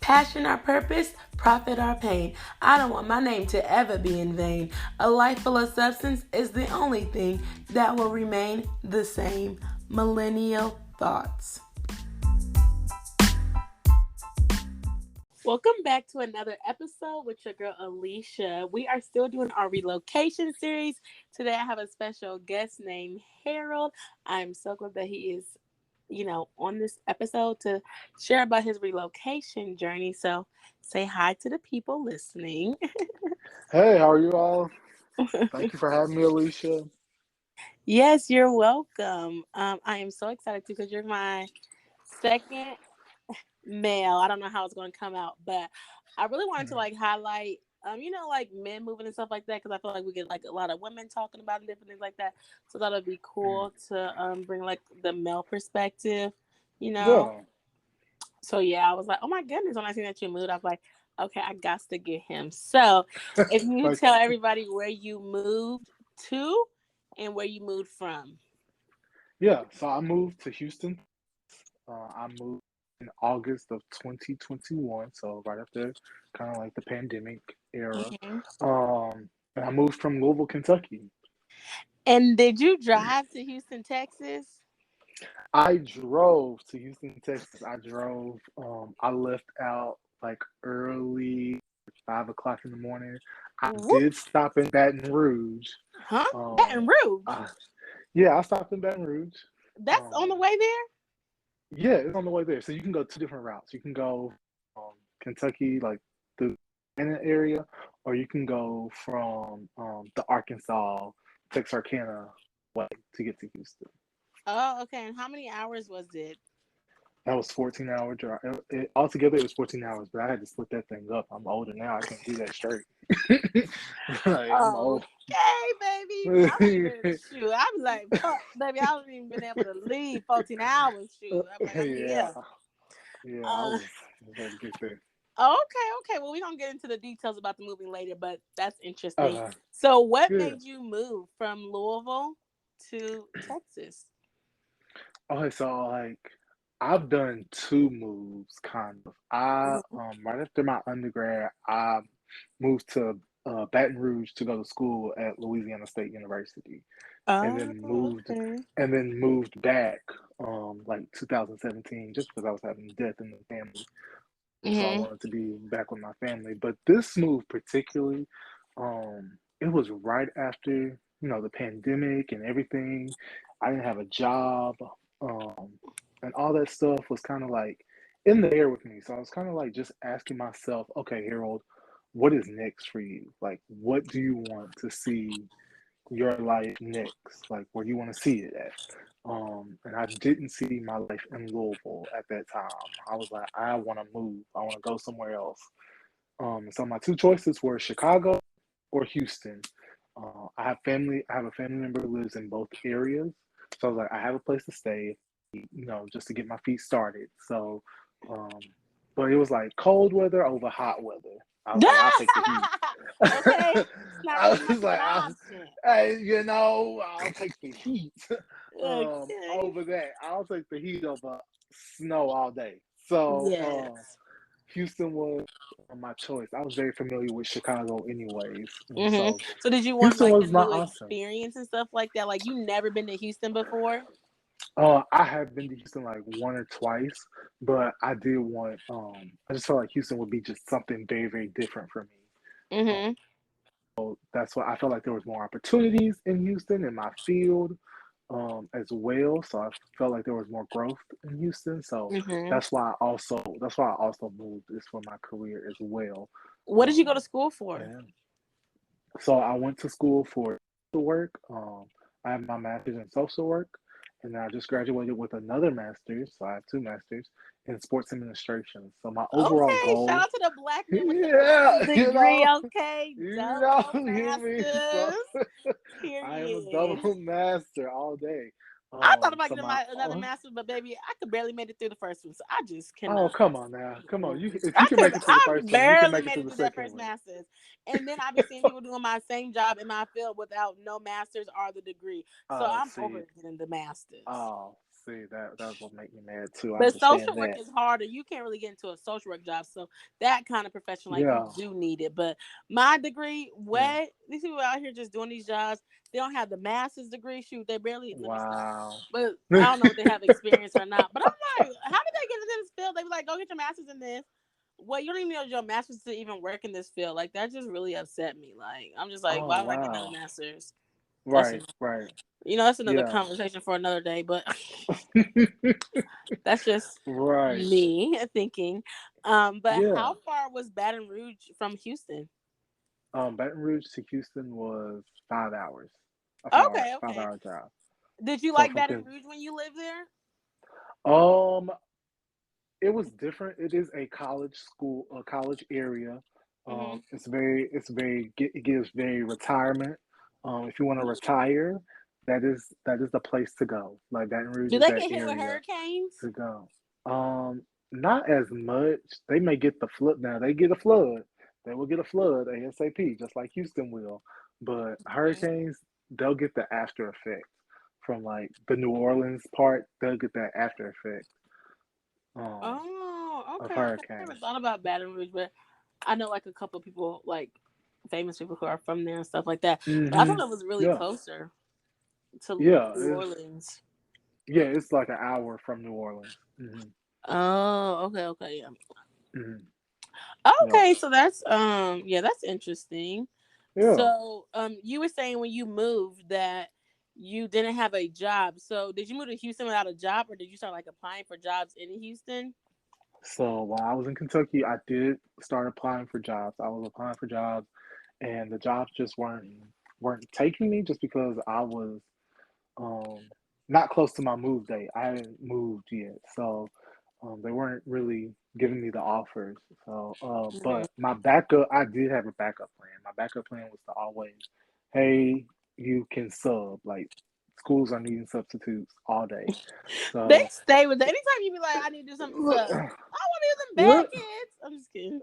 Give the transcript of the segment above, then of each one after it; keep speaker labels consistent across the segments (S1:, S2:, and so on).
S1: Passion our purpose, profit our pain. I don't want my name to ever be in vain. A life full of substance is the only thing that will remain the same. Millennial Thoughts. Welcome back to another episode with your girl Alicia. We are still doing our relocation series. Today I have a special guest named Harold. I'm so glad that he is, on this episode to share about his relocation journey. So say hi to the people listening.
S2: Hey, how are you all? Thank you for having me, Alicia.
S1: Yes, you're welcome. I am so excited too because you're my second male. I don't know how it's going to come out, but I really wanted to highlight, like men moving and stuff like that, because I feel like we get like a lot of women talking about and different things like that. So I thought it'd be cool to bring like the male perspective, you know.
S2: Yeah.
S1: So yeah, I was like, oh my goodness, when I seen that you moved, I was like, okay, I got to get him. So if you
S2: Like,
S1: tell everybody where you moved to and where you moved from.
S2: yeah, so I moved to Houston. I moved in August of 2021, so right after kind of like the pandemic era.
S1: Mhm.
S2: And I moved from Louisville, Kentucky.
S1: And did you drive to Houston, Texas?
S2: I drove to Houston, Texas. I left out like early 5 o'clock in the morning. I
S1: Whoop.
S2: did stop in Baton Rouge.
S1: Huh?
S2: Um,
S1: Baton Rouge.
S2: I, yeah, I stopped in Baton Rouge.
S1: That's on the
S2: Um,
S1: way there?
S2: yeah, it's on the way there. So you can go two different routes. You can go Kentucky, like the area, or you can go from the Arkansas, Texarkana way to get to Houston.
S1: Oh, okay. And how many hours was it?
S2: That was 14-hour drive. Altogether, it was 14 hours, but I had to split that thing up. I'm older now. I can't do that straight. Like, I'm old.
S1: Okay, baby. I don't even shoot. I'm like, fuck, baby, I haven't even been able to leave 14 hours. Shoot. I'm like, I'm
S2: Yeah,
S1: here.
S2: yeah,
S1: Uh,
S2: I was ready to get there.
S1: okay. Well, we're going to get into the details about the moving later, but that's interesting.
S2: Uh,
S1: So, what
S2: yeah.
S1: made you move from Louisville to Texas?
S2: Okay, so like I've done two moves kind of. I
S1: Mhm.
S2: right after my undergrad, I moved to Baton Rouge to go to school at Louisiana State University, and
S1: Oh,
S2: then
S1: okay.
S2: moved back like 2017 just because I was having death in the family. So I
S1: Mm-hmm.
S2: wanted to be back with my family. But this move particularly, it was right after, the pandemic and everything. I didn't have a job, um, and all that stuff was kind of like in the air with me. So I was kind of like just asking myself, okay, Harold, what is next for you? Like, what do you want to see your life next? Like, where do you want to see it at? And I didn't see my life in Louisville at that time. I was like, I want to move. I want to go somewhere else. So my two choices were Chicago or Houston. I have family. I have a family member who lives in both areas. So I was like, I have a place to stay, just to get my feet started. So, um, but it was like cold weather over hot weather. I was like, I'll take the heat.
S1: Okay. It's not
S2: I
S1: really much
S2: was
S1: of
S2: like,
S1: an option.
S2: hey, I'll take the heat
S1: Okay.
S2: over that. I'll take the heat over snow all day. So
S1: Yes.
S2: Houston was my choice. I was very familiar with Chicago, anyways, and
S1: Hmm.
S2: so
S1: So did you want
S2: Houston
S1: like the
S2: was my
S1: new
S2: option.
S1: experience and stuff like that? Like you never been to Houston before?
S2: I have been to Houston like one or twice, but I did want. I just felt like Houston would be just something very, very different for me. Um,
S1: Hmm.
S2: that's why I felt like there was more opportunities in Houston in my field, as well. So I felt like there was more growth in Houston. So
S1: Hmm.
S2: that's why I also moved is for my career as well.
S1: What did you go to
S2: Um,
S1: school for?
S2: and so I went to school for social work. I have my master's in social work, and then I just graduated with another master's. So I have two masters in sports administration. So my overall
S1: Okay, shout
S2: goal,
S1: out to the black man with the
S2: yeah,
S1: degree. Okay, double
S2: you hear me? So
S1: masters.
S2: I am a
S1: Period.
S2: double master all day.
S1: I thought about
S2: So
S1: getting
S2: my
S1: my another master's, but baby, I could barely make it through the first one, so I just
S2: oh,
S1: cannot.
S2: come on now, come on. If you
S1: I
S2: can
S1: could.
S2: make it to the
S1: I
S2: first one, you can
S1: barely
S2: make it
S1: made
S2: to
S1: it
S2: the
S1: through that
S2: second
S1: first
S2: one.
S1: master's, and then I be seeing people doing my same job in my field without no master's or the degree. So I'm
S2: See,
S1: over getting the master's.
S2: oh, See, that's what make me mad too. I
S1: But
S2: understand
S1: social work
S2: that.
S1: is harder. You can't really get into a social work job. So that kind of profession, like you
S2: Yeah,
S1: do need it. But my degree,
S2: yeah.
S1: what these people out here just doing these jobs, they don't have the master's degree. Shoot, they barely let me stop.
S2: Wow.
S1: But I don't know if they have experience or not. But I'm like, how did they get into this field? They be like, go get your master's in this. Well, you don't even know your master's to even work in this field. Like that just really upset me. Like I'm just like,
S2: Oh
S1: why would I get another
S2: wow.
S1: master's? That's
S2: Right,
S1: enough.
S2: right.
S1: That's another
S2: Yeah.
S1: conversation for another day. But that's just
S2: Right.
S1: me thinking. But
S2: Yeah.
S1: how far was Baton Rouge from Houston?
S2: Baton Rouge to Houston was 5 hours. A
S1: Okay,
S2: five
S1: okay.
S2: hour drive.
S1: Did you
S2: So
S1: like
S2: from
S1: Baton Rouge when you lived there?
S2: um it was different. It is a college school, a college area.
S1: Hmm.
S2: It gives very retirement. If you want to retire, that is the place to go. Like Baton Rouge
S1: Do
S2: is
S1: they
S2: that
S1: get hit with
S2: area
S1: hurricanes?
S2: to go. Not as much. They may get the flood now. They get a flood. They will get a flood ASAP, just like Houston will. But
S1: Mhm.
S2: hurricanes, they'll get the after effect from like the New Orleans part. They'll get that after effect um,
S1: Oh,
S2: of
S1: okay, okay. I never
S2: hurricanes.
S1: thought about Baton Rouge, but I know like a couple of people, like famous people who are from there and stuff like that. But I
S2: Hmm.
S1: thought it was really
S2: Yeah,
S1: closer to
S2: yeah,
S1: New Orleans.
S2: it's like an hour from New Orleans. Hmm.
S1: Oh, okay, okay, yeah.
S2: Hmm. Yeah,
S1: Okay, so that's yeah, that's interesting.
S2: yeah.
S1: So you were saying when you moved that you didn't have a job. So did you move to Houston without a job or did you start like applying for jobs in Houston?
S2: So while I was in Kentucky, I did start applying for jobs. I was applying for jobs, and the jobs just weren't taking me just because I was um not close to my move date. I hadn't moved yet, so they weren't really giving me the offers. So,
S1: Mhm.
S2: but my backup, I did have a backup plan. My backup plan was to always, hey, you can sub. Like schools are needing substitutes all day.
S1: They
S2: So,
S1: stay with that. Anytime you be like, I need to do something sub. I want to use them bad
S2: look,
S1: kids. I'm just kidding.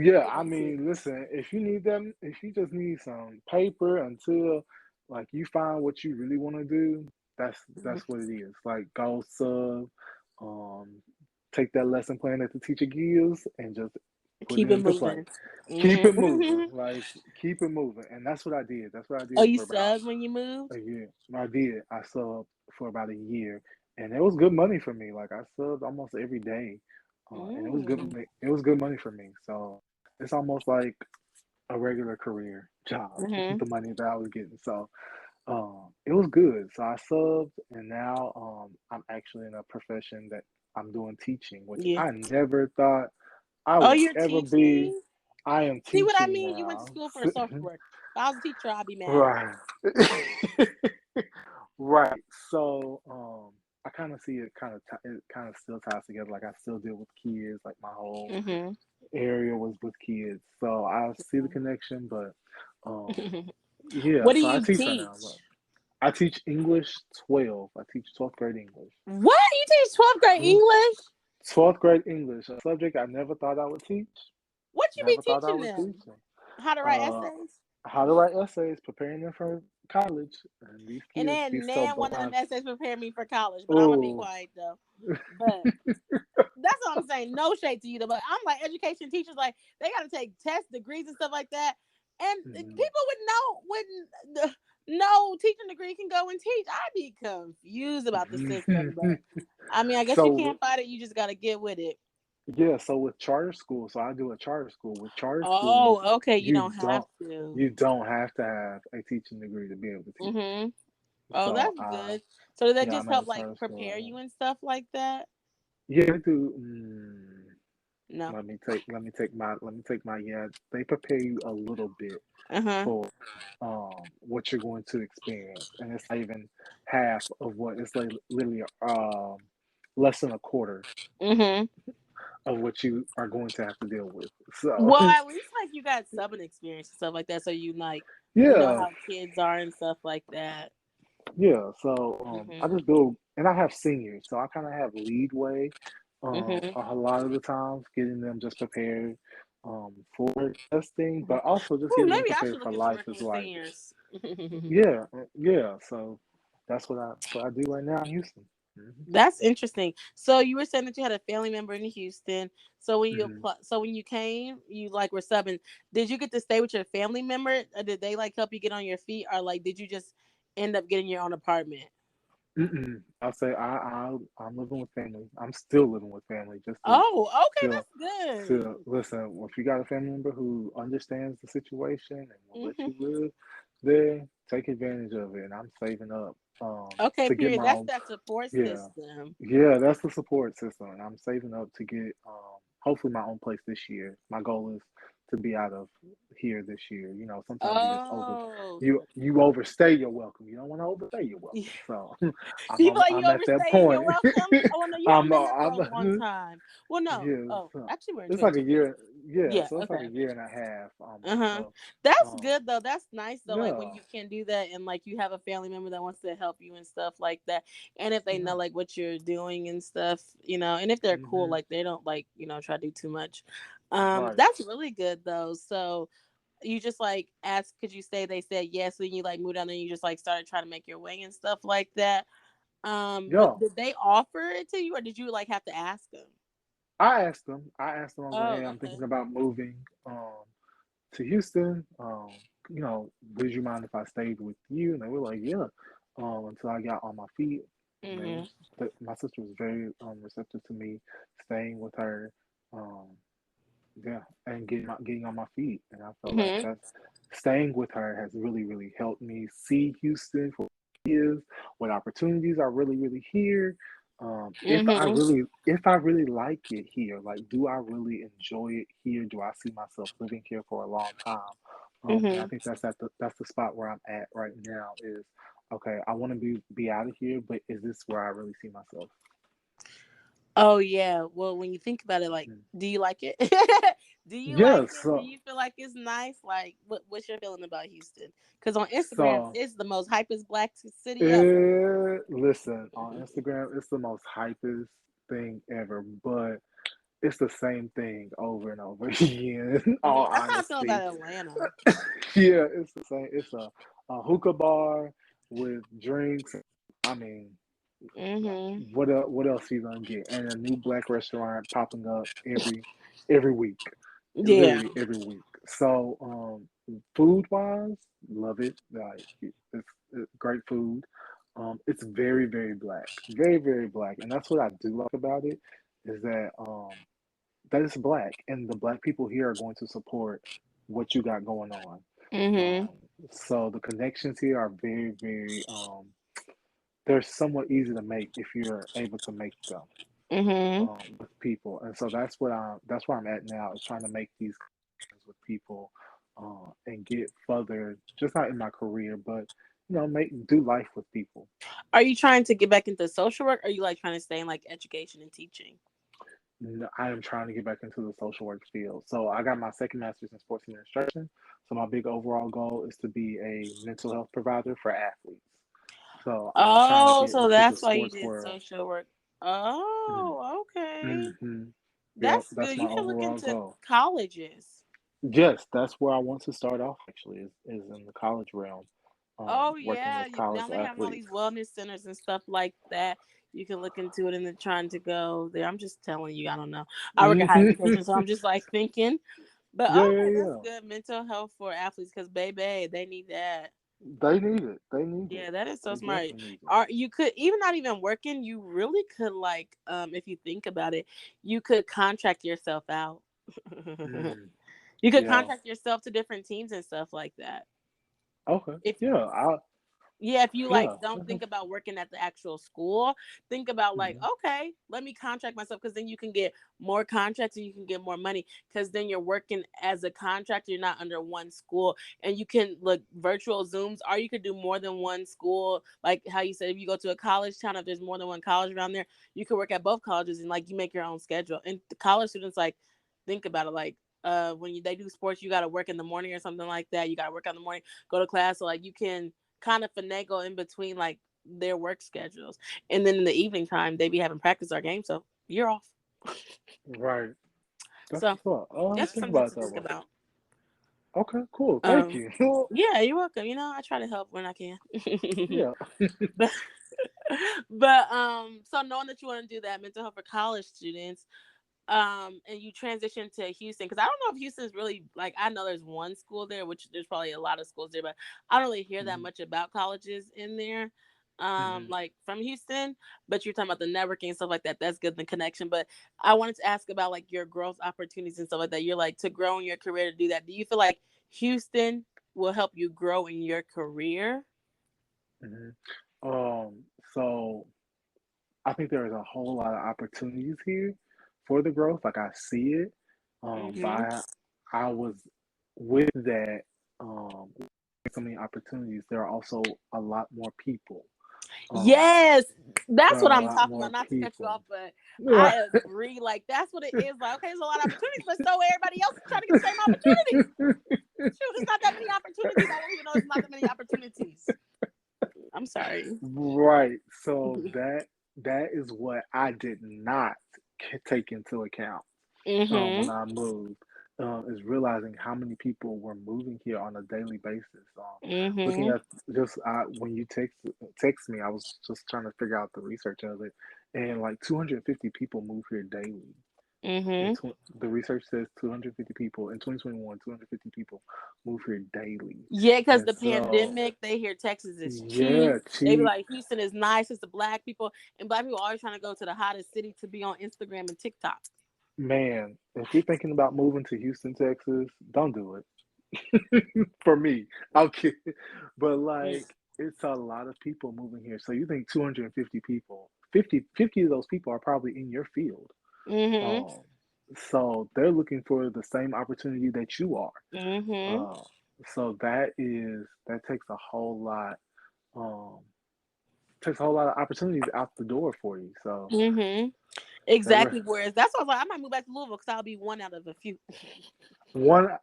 S2: yeah,
S1: They
S2: I
S1: don't see.
S2: mean, listen, if you need them, if you just need some paper until like you find what you really want to do, that's what it is. Like go sub, um, take that lesson plan that the teacher gives and just put it
S1: Keep it
S2: into play.
S1: moving.
S2: Keep it moving,
S1: Hmm.
S2: like keep it moving, and that's what I did. That's what I
S1: Oh,
S2: did
S1: you
S2: for about
S1: subbed when you moved?
S2: a year. I did. I subbed for about a year, and it was good money for me. Like I subbed almost every day, and it was good.
S1: Mm.
S2: It was good money for me. So it's almost like a regular career job.
S1: Hmm.
S2: The money that I was getting. So it was good. So I subbed, and now I'm actually in a profession that I'm doing teaching, which
S1: Yeah.
S2: I never thought I
S1: Oh,
S2: would
S1: you're
S2: ever be.
S1: teaching?
S2: I am
S1: See what I
S2: teaching
S1: mean? You went to
S2: now.
S1: school for a social worker. If I was a teacher, I'd be mad.
S2: Right. Right. So, I kind of see it it kind of still ties together. Like I still deal with kids. Like my whole
S1: Hmm.
S2: area was with kids. So I see the connection, but yeah.
S1: What do
S2: So I
S1: you
S2: teach right now. But
S1: teach?
S2: I teach English 12. I teach 12th grade English.
S1: What? You teach 12th grade
S2: Mhm.
S1: English?
S2: 12th grade English, a subject I never thought I would teach.
S1: What you be
S2: Never thought I
S1: teaching
S2: would
S1: them?
S2: teach.
S1: How to write
S2: Uh,
S1: essays?
S2: how to write essays, preparing them for college, and these
S1: And
S2: kids be
S1: then
S2: so
S1: one of them
S2: behind.
S1: essays prepare me for college, but I'm gonna be
S2: Oh,
S1: quiet though. But that's what I'm saying. No shade to you, though. But I'm like education teachers, like they got to take tests, degrees, and stuff like that. And
S2: mhm.
S1: people would know wouldn't no teaching degree can go and teach. I'd be confused about the system, but I mean, I guess you
S2: So
S1: can't fight it. You just got to get with it.
S2: yeah, so with charter schools, so I do a charter school. With charter schools,
S1: Oh, okay. You
S2: you
S1: don't have
S2: don't
S1: to.
S2: you don't have to have a teaching degree to be able to teach.
S1: Mhm. Oh,
S2: So
S1: that's good. So does that
S2: yeah,
S1: just
S2: I'm at a
S1: help like
S2: charter
S1: prepare
S2: school.
S1: you and stuff like that?
S2: Yeah, they do.
S1: No.
S2: Let me take my yeah. They prepare you a little bit
S1: Uh huh.
S2: for what you're going to experience, and it's not even half of what it's like. Literally less than a quarter
S1: Mhm.
S2: of what you are going to have to deal with. So
S1: Well, at least like you got subbing experience and stuff like that, so you like you know
S2: yeah,
S1: how kids are and stuff like that.
S2: yeah. So I
S1: Mhm.
S2: just build, and I have seniors, so I kind of have leadway
S1: Mhm.
S2: a lot of the times, getting them just prepared for testing, but also just
S1: Well,
S2: getting them
S1: maybe I
S2: prepared
S1: should
S2: for
S1: look into
S2: life
S1: working
S2: is
S1: with
S2: like
S1: seniors.
S2: yeah, yeah. So that's what I do right now in Houston. Mhm.
S1: That's interesting. So you were saying that you had a family member in Houston. So when you
S2: Mhm.
S1: apply, so when you came, you like were subbing. Did you get to stay with your family member? Or did they like help you get on your feet, or like did you just end up getting your own apartment?
S2: Mm-mm. I'll say I'm living with family. I'm still living with family just
S1: Oh, okay,
S2: to
S1: that's good.
S2: to listen. If you got a family member who understands the situation and will let
S1: Hmm.
S2: you live there, take advantage of it. And I'm saving up
S1: Okay,
S2: to get
S1: period.
S2: my
S1: That's
S2: own.
S1: that support
S2: Yeah,
S1: system.
S2: yeah, that's the support system, and I'm saving up to get hopefully my own place this year. My goal is to be out of here this year. You know, sometimes
S1: Oh,
S2: you overstay your welcome. You don't want to overstay your welcome. So
S1: you feel like you
S2: I'm at that
S1: overstaying your
S2: point.
S1: welcome? Oh no, you haven't been here for a long
S2: I'm
S1: time. Well, no.
S2: yeah.
S1: Oh,
S2: So
S1: actually, we're in
S2: it's like a
S1: 2026.
S2: year. Yeah,
S1: Yeah.
S2: so it's like
S1: Okay.
S2: a year and a half almost.
S1: Uh-huh.
S2: So
S1: That's
S2: um
S1: good though. That's nice though. Like when
S2: yeah,
S1: you can do that and like you have a family member that wants to help you and stuff like that. And if they know
S2: yeah.
S1: like what you're doing and stuff, and if they're cool,
S2: Hmm.
S1: like they don't like, try to do too much.
S2: Right.
S1: That's really good though. So you just like asked, could you stay? They said yes, and you like moved down and you just like started trying to make your way and stuff like that. But
S2: Yeah.
S1: did they offer it to you or did you like have to ask them?
S2: I asked them. I asked them. I was like, "Hey,
S1: Oh,
S2: I'm
S1: okay.
S2: thinking about moving to Houston. Would you mind if I stayed with you?" And they were like, "Yeah." Until I got on my feet, and
S1: Mhm.
S2: my sister was very receptive to me staying with her. Um, yeah, and getting on my feet, and I felt like
S1: Mhm.
S2: that staying with her has really really helped me see Houston for what it is, what opportunities are really really here.
S1: Mhm.
S2: If I really like it here, like do I really enjoy it here? Do I see myself living here for a long time? And I
S1: Mhm.
S2: think that's the spot where I'm at right now. Is okay. I want to be out of here, but is this where I really see myself?
S1: Oh yeah. Well, when you think about it, like,
S2: Mhm.
S1: do you like it? Do you like
S2: Yes.
S1: it? Do you feel like it's nice? Like, what's your feeling about Houston? Because on Instagram,
S2: So
S1: it's the most hypest black city ever.
S2: Listen, on Instagram, it's the most hypest thing ever, but it's the same thing over and over again. In all
S1: That's how I feel
S2: honesty,
S1: about Atlanta.
S2: yeah, it's the same. It's a hookah bar with drinks. I mean,
S1: Hmm.
S2: what else you gonna get? And a new black restaurant popping up every week,
S1: Yeah.
S2: literally every week. So, food wise, love it. Like it's great food. It's very very very black, and that's what I do like about it is that it's black, and the black people here are going to support what you got going on.
S1: Hmm.
S2: Um, so the connections here are very they're somewhat easy to make if you're able to make them
S1: Hmm.
S2: with people, and so that's where I'm at now is trying to make these connections with people and get further, just not in my career, but make do life with people.
S1: Are you trying to get back into social work? Or are you like trying to stay in like education and teaching?
S2: I am trying to get back into the social work field. So I got my second master's in sports administration. So my big overall goal is to be a mental health provider for athletes. So I'm trying to
S1: Oh,
S2: get
S1: so
S2: into the
S1: that's why you
S2: sports
S1: did
S2: world.
S1: social work.
S2: Mm.
S1: Oh, okay.
S2: Hmm. Yep,
S1: That's
S2: that's
S1: good.
S2: my
S1: You should look
S2: overall
S1: into
S2: goal.
S1: colleges.
S2: Yes, that's where I want to start off. Actually, is in the college realm,
S1: Oh
S2: working
S1: yeah,
S2: with college
S1: now they have all
S2: athletes.
S1: these wellness centers and stuff like that. You can look into it and then trying to go there. I'm just telling you, I don't know. I work in higher education, so I'm just like thinking. But
S2: Yeah, yeah,
S1: okay, that's
S2: yeah.
S1: good. Mental health for athletes, because baby, they need that.
S2: They need it. They need it.
S1: Yeah, that is so
S2: They
S1: smart.
S2: definitely need it.
S1: Are you could even not even working, you really could like if you think about it, you could contract yourself out.
S2: Mm,
S1: You could
S2: yeah.
S1: contract yourself to different teams and stuff like that.
S2: Okay.
S1: If
S2: Yeah.
S1: Yeah, if you like
S2: Yeah.
S1: don't think about working at the actual school, think about like,
S2: Mhm.
S1: okay, let me contract myself because then you can get more contracts and you can get more money because then you're working as a contractor, you're not under one school and you can look virtual Zooms or you could do more than one school. Like how you said, if you go to a college town, if there's more than one college around there, you could work at both colleges and like you make your own schedule. And the college students like think about it like when they do sports, you got to work in the morning or something like that. You got to work on the morning, go to class. So like you can kind of finagle in between like their work schedules. And then in the evening time, they be having practice or game. So you're off.
S2: Right. That's
S1: So
S2: what's up. Oh, I
S1: that's
S2: didn't
S1: just
S2: think
S1: something
S2: about it
S1: to
S2: that
S1: think
S2: way.
S1: about.
S2: Okay, cool. Thank
S1: Um,
S2: you.
S1: yeah, you're welcome. I try to help when I can.
S2: Yeah.
S1: but But so knowing that you want to do that mental health for college students, and you transition to Houston, because I don't know if Houston's really, like, I know there's one school there, which there's probably a lot of schools there, but I don't really hear that
S2: Mhm,
S1: much about colleges in there,
S2: mhm,
S1: like from Houston. But you're talking about the networking and stuff like that. That's good, the connection. But I wanted to ask about like your growth opportunities and stuff like that. You're like, to grow in your career, to do that, do you feel like Houston will help you grow in your career?
S2: mhm. Um, so I think there is a whole lot of opportunities here for the growth. Like I see it, but
S1: Mm-hmm.
S2: I was with that. So many opportunities. There are also a lot more people. Um,
S1: Yes,
S2: there
S1: that's what
S2: are a
S1: I'm
S2: lot
S1: talking
S2: more
S1: about. Not to cut you
S2: people.
S1: off, but
S2: Right.
S1: I agree. Like, that's what it is. Like, okay, there's a lot of opportunities, but so everybody else is trying to get the same opportunities. Shoot, there's not that many opportunities. I don't even know there's not that many opportunities. I'm sorry.
S2: Right. So that is what I did not take into account when
S1: Mhm.
S2: I moved. Is realizing how many people were moving here on a daily basis. Looking
S1: Mhm.
S2: at just when you text me, I was just trying to figure out the research of it, and like 250 people move here daily.
S1: Mhm.
S2: The research says 250 people in 2021. 250 people move here daily,
S1: Yeah, because
S2: and
S1: the
S2: so
S1: pandemic, they hear Texas is cheap.
S2: yeah,
S1: They be
S2: cheap.
S1: like, Houston is nice. It's the black people, and black people always trying to go to the hottest city to be on Instagram and TikTok.
S2: Man, if you're thinking about moving to Houston, Texas, don't do it. For me, I'm kidding. But like, it's a lot of people moving here. So you think 250 people, 50 of those people are probably in your field.
S1: Mhm.
S2: Um, so they're looking for the same opportunity that you are.
S1: Mhm.
S2: Uh, so that um, takes a whole lot of opportunities out the door for you. So
S1: Mhm.
S2: that re-
S1: Exactly. Whereas that's why I was like, I might move back to Louisville because I'll be one out of a few.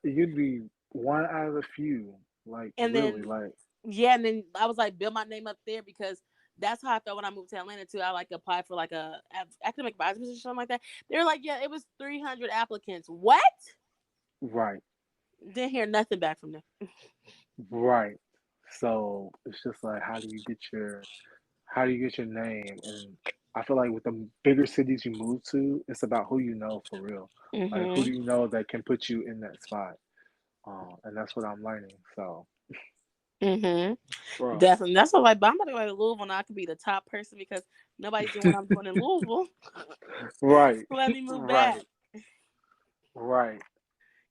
S2: you'd be one out of a few, like
S1: And
S2: really,
S1: then,
S2: like
S1: yeah, and then I was like, build my name up there because that's how I felt when I moved to Atlanta too. I like applied for like a academic advisor position, something like that. They're like, yeah, it was 300 applicants. What?
S2: right,
S1: Didn't hear nothing back from them.
S2: right. So it's just like, how do you get your name? And I feel like with the bigger cities you move to, it's about who you know for real. Like who do
S1: Mhm.
S2: you know that can put you in that spot? And that's what I'm learning. So,
S1: Mhm.
S2: bro,
S1: Definitely. That's what I'm like. But I'm about to go to Louisville now. I could be the top person because nobody's doing what I'm doing in Louisville.
S2: right,
S1: Let me move back.
S2: right, right.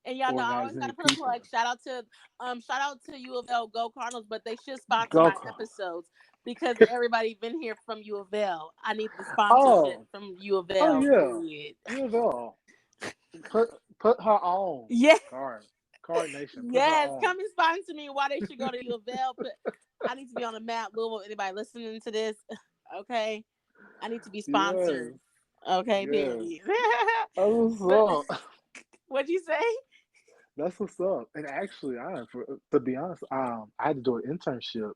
S1: And y'all know
S2: Or
S1: I
S2: not as
S1: always
S2: many
S1: gotta put a
S2: people.
S1: plug. Shout out to U of L Go Cardinals, but they should sponsor
S2: Go.
S1: my episodes because everybody been here from U of L. I need the sponsorship
S2: Oh,
S1: from U of
S2: oh
S1: L.
S2: yeah,
S1: Period.
S2: you as well. Put put her on.
S1: Yeah,
S2: Card Nation. Put her
S1: yes.
S2: on.
S1: Come and sponsor me. Why they should go to U of L? I need to be on the map, Louisville. Anybody listening to this? Okay, I need to be
S2: Yes,
S1: sponsored. Okay,
S2: yes.
S1: period.
S2: That's
S1: But
S2: what's up.
S1: what'd you say?
S2: That's what's up. And actually, to be honest, I had to do an internship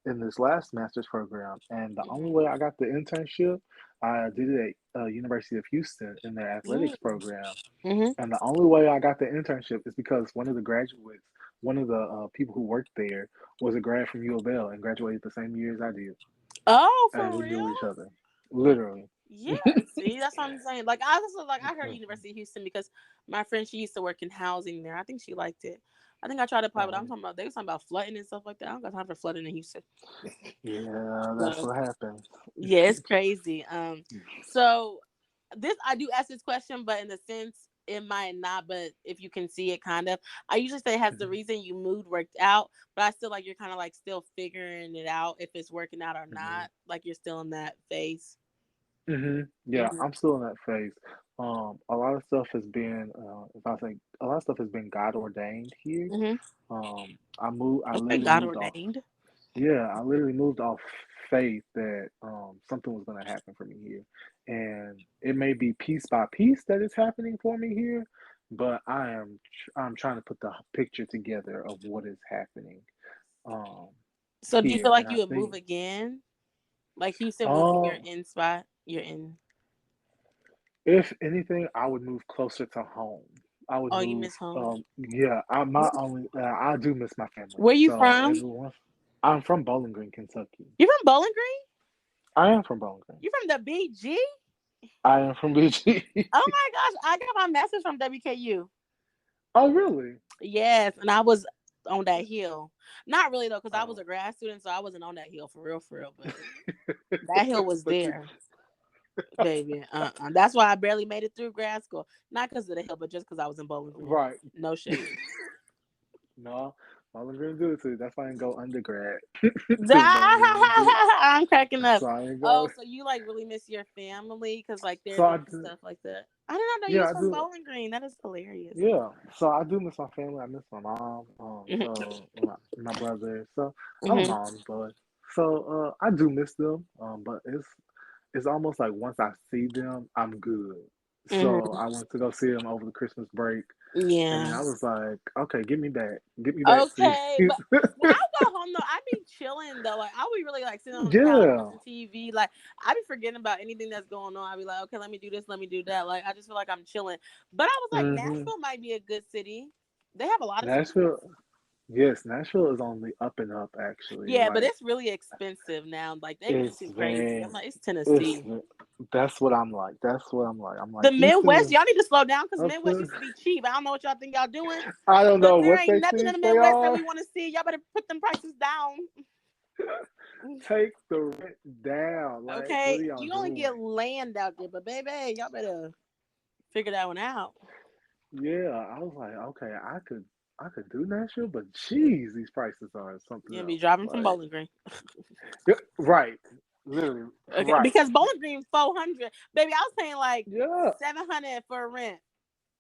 S2: in this last master's program, and the only way I got the internship, I did it at University of Houston in their athletics program.
S1: Mm-hmm.
S2: And the only way I got the internship is because one of the people who worked there, was a grad from U of L and graduated the same year as I did,
S1: Oh,
S2: and
S1: for
S2: we
S1: real?
S2: knew each other, literally.
S1: Yeah, see, that's what I'm saying. Like I also like I heard University of Houston because my friend she used to work in housing there. I think she liked it. I think I tried to apply, but I'm
S2: Um,
S1: talking about they was talking about flooding and stuff like that. I don't got time for flooding in Houston.
S2: yeah, that's
S1: So
S2: what happens.
S1: yeah, it's crazy. So this I do ask this question, but in the sense it might not, but if you can see it kind of. I usually say has the reason you moved worked out, but I still like you're kind of like still figuring it out if it's working out or
S2: hmm
S1: not. Like you're still in that phase.
S2: Yeah,
S1: Mm-hmm.
S2: I'm still in that phase. A lot of stuff has been, if I say, a lot of stuff has been God ordained here.
S1: Mm-hmm.
S2: I
S1: Okay,
S2: literally
S1: God
S2: moved off.
S1: ordained.
S2: Yeah, I literally moved off faith that something was going to happen for me here, and it may be piece by piece that it's happening for me here, but I'm trying to put the picture together of what is happening um
S1: So do you feel
S2: here, and
S1: like
S2: I
S1: you would move
S2: think
S1: again? Like Houston will be your
S2: um
S1: in spot. You're in.
S2: if anything, I would move closer to home. I would
S1: Oh, you
S2: move.
S1: miss home.
S2: Yeah, I do miss my family.
S1: Where you
S2: So
S1: from?
S2: everyone, I'm from Bowling Green, Kentucky.
S1: You from Bowling Green?
S2: I am from Bowling Green.
S1: You from the BG?
S2: I am from BG.
S1: Oh my gosh, I got my message from WKU.
S2: Oh, really?
S1: Yes, and I was on that hill. Not really though, because I was
S2: Oh.
S1: a grad student, so I wasn't on that hill for real. But that hill was
S2: But you,
S1: there, baby. That's why I barely made it through grad school. Not because of the hill, but just because I was in Bowling Green.
S2: right.
S1: No shade.
S2: No, Bowling Green do it too. That's why I didn't go undergrad because Bowling Green didn't do it.
S1: I'm cracking up.
S2: So I didn't
S1: Oh,
S2: go.
S1: so you like really miss your family because like they're
S2: So I
S1: doing
S2: do.
S1: stuff like that. I did not know you
S2: Yeah,
S1: was
S2: I
S1: from
S2: do.
S1: Bowling Green. That is hilarious.
S2: Yeah, so I do miss my family. I miss my mom.
S1: Hmm.
S2: So my brother. So I'm a
S1: Hmm.
S2: mom's boy. So I do miss them. But it's almost like once I see them, I'm good. So
S1: Hmm.
S2: I went to go see them over the Christmas break, and
S1: Yeah.
S2: I was like, okay, get me back, please.
S1: Okay, but when I go home though, I be chilling though. Like I be really like sitting on the couch
S2: Yeah.
S1: watching TV. Like I be forgetting about anything that's going on. I be like, okay, let me do this, let me do that. Like I just feel like I'm chilling. But I was like,
S2: hmm
S1: Nashville might be a good city. They have a lot of cities.
S2: Nashville. Yes, Nashville is on the up and up. Actually,
S1: Yeah, but
S2: like
S1: it's really expensive now. Like they be
S2: it's
S1: too crazy. I'm
S2: very,
S1: like, it's
S2: it's.
S1: Tennessee.
S2: That's what I'm like. That's what I'm like. I'm
S1: The
S2: like Houston
S1: Midwest,
S2: is
S1: y'all need to slow down because
S2: up
S1: Midwest
S2: there.
S1: used to be cheap. I don't know what y'all think y'all doing,
S2: I don't
S1: but
S2: know
S1: there
S2: what
S1: ain't
S2: they
S1: nothing in
S2: think
S1: the
S2: they
S1: Midwest that
S2: are.
S1: we want to see. Y'all better put them prices down.
S2: Take the rent down. Like, what
S1: Okay,
S2: are y'all
S1: you only get
S2: doing?
S1: land out there, but baby, y'all better figure that one out.
S2: Yeah, I was like, okay, I could do Nashville, but geez, these prices are something
S1: You're gonna be
S2: else.
S1: driving from
S2: Like,
S1: Bowling Green.
S2: yeah, right, literally,
S1: Okay,
S2: right.
S1: because Bowling Green 400, baby, I was paying like
S2: Yeah,
S1: 700 for rent.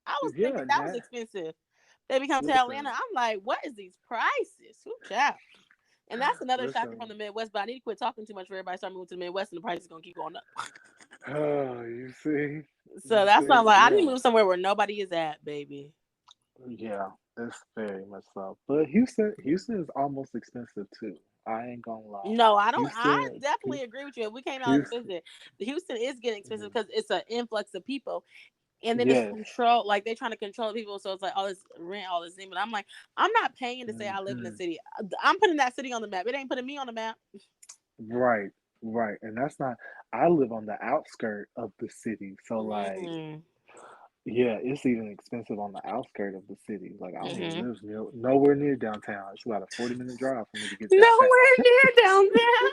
S1: I was
S2: yeah.
S1: thinking that was expensive. Baby, come to Atlanta.
S2: Listen,
S1: I'm like, what is these prices? Who child? And that's another shocker from
S2: listen.
S1: the Midwest. But I need to quit talking too much for everybody. Start moving to the Midwest, and the price is gonna keep going up.
S2: Oh, you see,
S1: So that's why I'm like, I need to
S2: yeah,
S1: move somewhere where nobody is at, baby.
S2: yeah. It's very much so. But Houston is almost expensive too. I ain't gonna lie.
S1: No, I don't. I
S2: Houston,
S1: definitely agree with you. If we came out and
S2: Houston.
S1: visited, Houston is getting expensive
S2: Mhm.
S1: because it's an influx of people, and then it's
S2: Yes.
S1: control. Like they're trying to control people, so it's like all this rent, all this thing. But I'm like, I'm not paying to say I live in the
S2: hmm
S1: city. I'm putting that city on the map. It ain't putting me on the map.
S2: Right, right. And that's not, I live on the outskirt of the city. So, like,
S1: Mm-hmm.
S2: yeah, it's even expensive on the outskirt of the city. Like, I don't even
S1: Mm-hmm.
S2: live nowhere near downtown. It's about a 40-minute drive for me to get downtown.
S1: Nowhere near down there.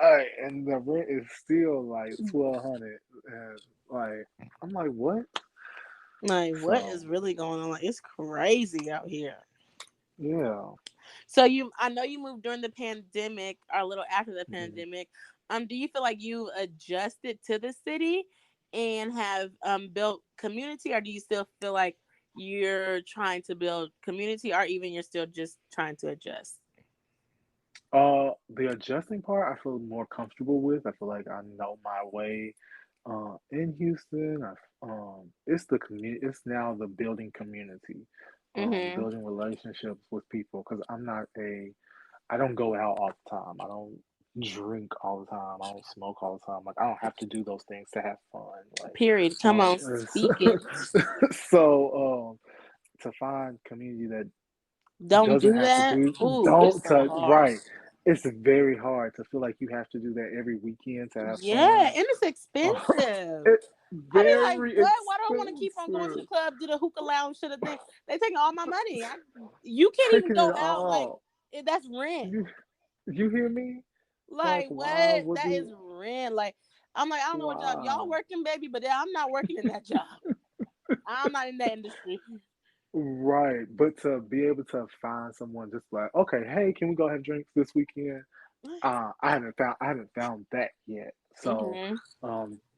S2: Alright, and the rent is still like 1,200. And, like, I'm like, what?
S1: Like, what
S2: So,
S1: is really going on? Like, it's crazy out here.
S2: yeah.
S1: So I know you moved during the pandemic or a little after the
S2: Mhm.
S1: pandemic. Do you feel like you adjusted to the city and have built community, or do you still feel like you're trying to build community, or even you're still just trying to adjust?
S2: The adjusting part, I feel more comfortable with. I feel like I know my way. In Houston, it's the community. It's now the building community,
S1: Mm-hmm.
S2: building relationships with people. Because I don't go out all the time. I don't drink all the time. I don't smoke all the time. Like I don't have to do those things to have fun. Like,
S1: Period. Come on, speak it.
S2: so to find community that
S1: Don't
S2: doesn't
S1: do
S2: have to
S1: that.
S2: do
S1: Ooh, it's
S2: don't
S1: so
S2: touch
S1: hard.
S2: right. It's very hard to feel like you have to do that every weekend to have
S1: Yeah,
S2: fun.
S1: and it's expensive.
S2: It's
S1: I be like,
S2: very
S1: what? Why do I want to keep on going to the
S2: expensive.
S1: club, do the hookah lounge, should have thing? They taking all my money. You can't even
S2: Taking
S1: go
S2: it
S1: out. Like
S2: all.
S1: that's rent.
S2: You you hear me?
S1: Like
S2: Like why
S1: what?
S2: would
S1: That
S2: we
S1: is rent. Like I'm like I don't know what job y'all
S2: why?
S1: working, baby, but I'm not working in that job. I'm not in that industry.
S2: Right. But to be able to find someone just like, okay, hey, can we go have drinks this weekend? I haven't found that yet. So
S1: Mhm.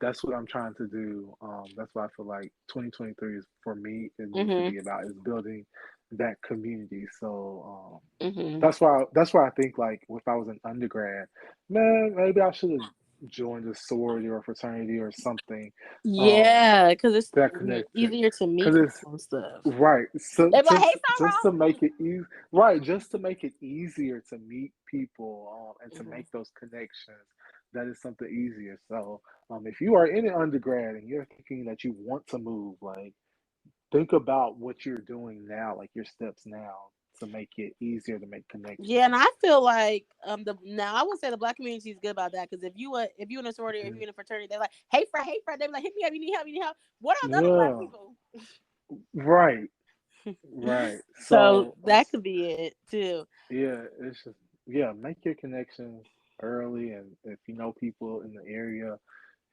S2: that's what I'm trying to do. That's why I feel like 2023 is for me. It needs to
S1: Mhm.
S2: be about is building that community. So
S1: Mhm.
S2: that's why I think like if I was an undergrad, man, maybe I should have joined a sorority or fraternity or something um,
S1: Yeah, because it's
S2: that connected.
S1: easier to meet
S2: Cause it's
S1: people and stuff.
S2: right. So
S1: They be like, "Hey,
S2: just to
S1: Sarah."
S2: make it easy, right? Just to make it easier to meet people and to
S1: Mhm.
S2: make those connections, that is something easier. So, if you are in an undergrad and you're thinking that you want to move, like think about what you're doing now, like your steps now to make it easier to make connections.
S1: Yeah, and I feel like I would say the Black community is good about that, because if you in a sorority or if
S2: Mhm.
S1: you in a fraternity, they're like, hey Fred, they be like, hit me up, you need help, What are the other Black
S2: Yeah,
S1: people?
S2: right, right.
S1: So
S2: So
S1: that could be it too.
S2: yeah, it's just yeah, make your connections early, and if you know people in the area,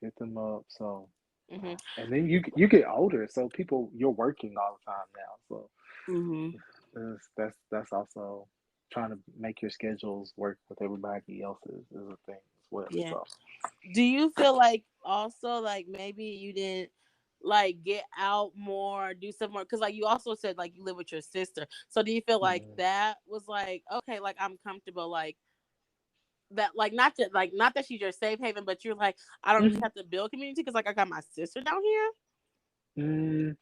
S2: hit them up. So,
S1: Hmm.
S2: and then you get older, so people you're working all the time now, so
S1: Hmm.
S2: that's also trying to make your schedules work with everybody else's is a thing as well.
S1: Yeah.
S2: So,
S1: Do you feel like also like maybe you didn't like get out more, do some more? Because like you also said like you live with your sister. So do you feel like
S2: mhm,
S1: that was like okay, like I'm comfortable, like that, like not just like not that she's your safe haven, but you're like I don't really
S2: mhm.
S1: have to build community because like I got my sister down here.
S2: Mm,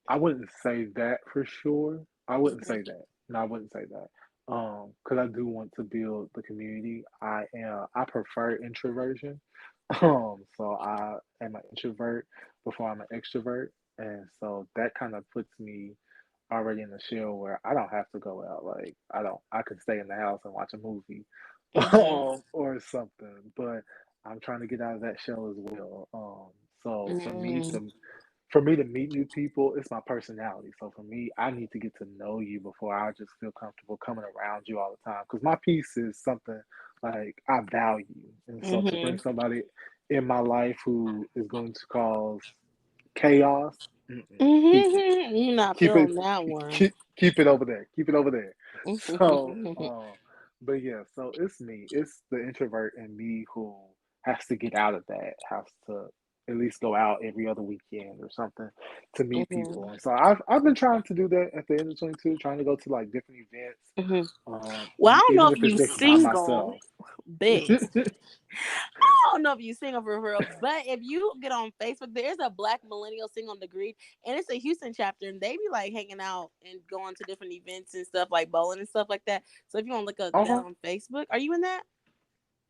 S2: I wouldn't say that for sure. I wouldn't
S1: Hmm.
S2: say that. No, I wouldn't say that. Because I do want to build the community. I prefer introversion. So I am an introvert before I'm an extrovert, and so that kind of puts me already in the shell where I don't have to go out. Like I could stay in the house and watch a movie,
S1: Hmm.
S2: or something. But I'm trying to get out of that shell as well. So for me to meet new people, it's my personality. So for me, I need to get to know you before I just feel comfortable coming around you all the time. Because my peace is something like I value, and so to
S1: Hmm.
S2: bring somebody in my life who is going to cause chaos, keep it,
S1: Hmm. You're not
S2: keep it,
S1: feeling that one.
S2: keep it over there. Keep it over there. So,
S1: Hmm.
S2: but yeah, so it's me. It's the introvert in me who has to get out of that, has to at least go out every other weekend or something to meet people. And so I've been trying to do that at the end of 22, trying to go to like different events,
S1: Hmm. Well, I don't know
S2: even
S1: if
S2: if it's
S1: you
S2: just by
S1: single,
S2: myself.
S1: bitch. I don't know if you single for real, but if you get on Facebook, there's a Black millennial single degree, and it's a Houston chapter, and they be like hanging out and going to different events and stuff like bowling and stuff like that. So if you want to look up that
S2: Uh-huh.
S1: on Facebook, are you in that?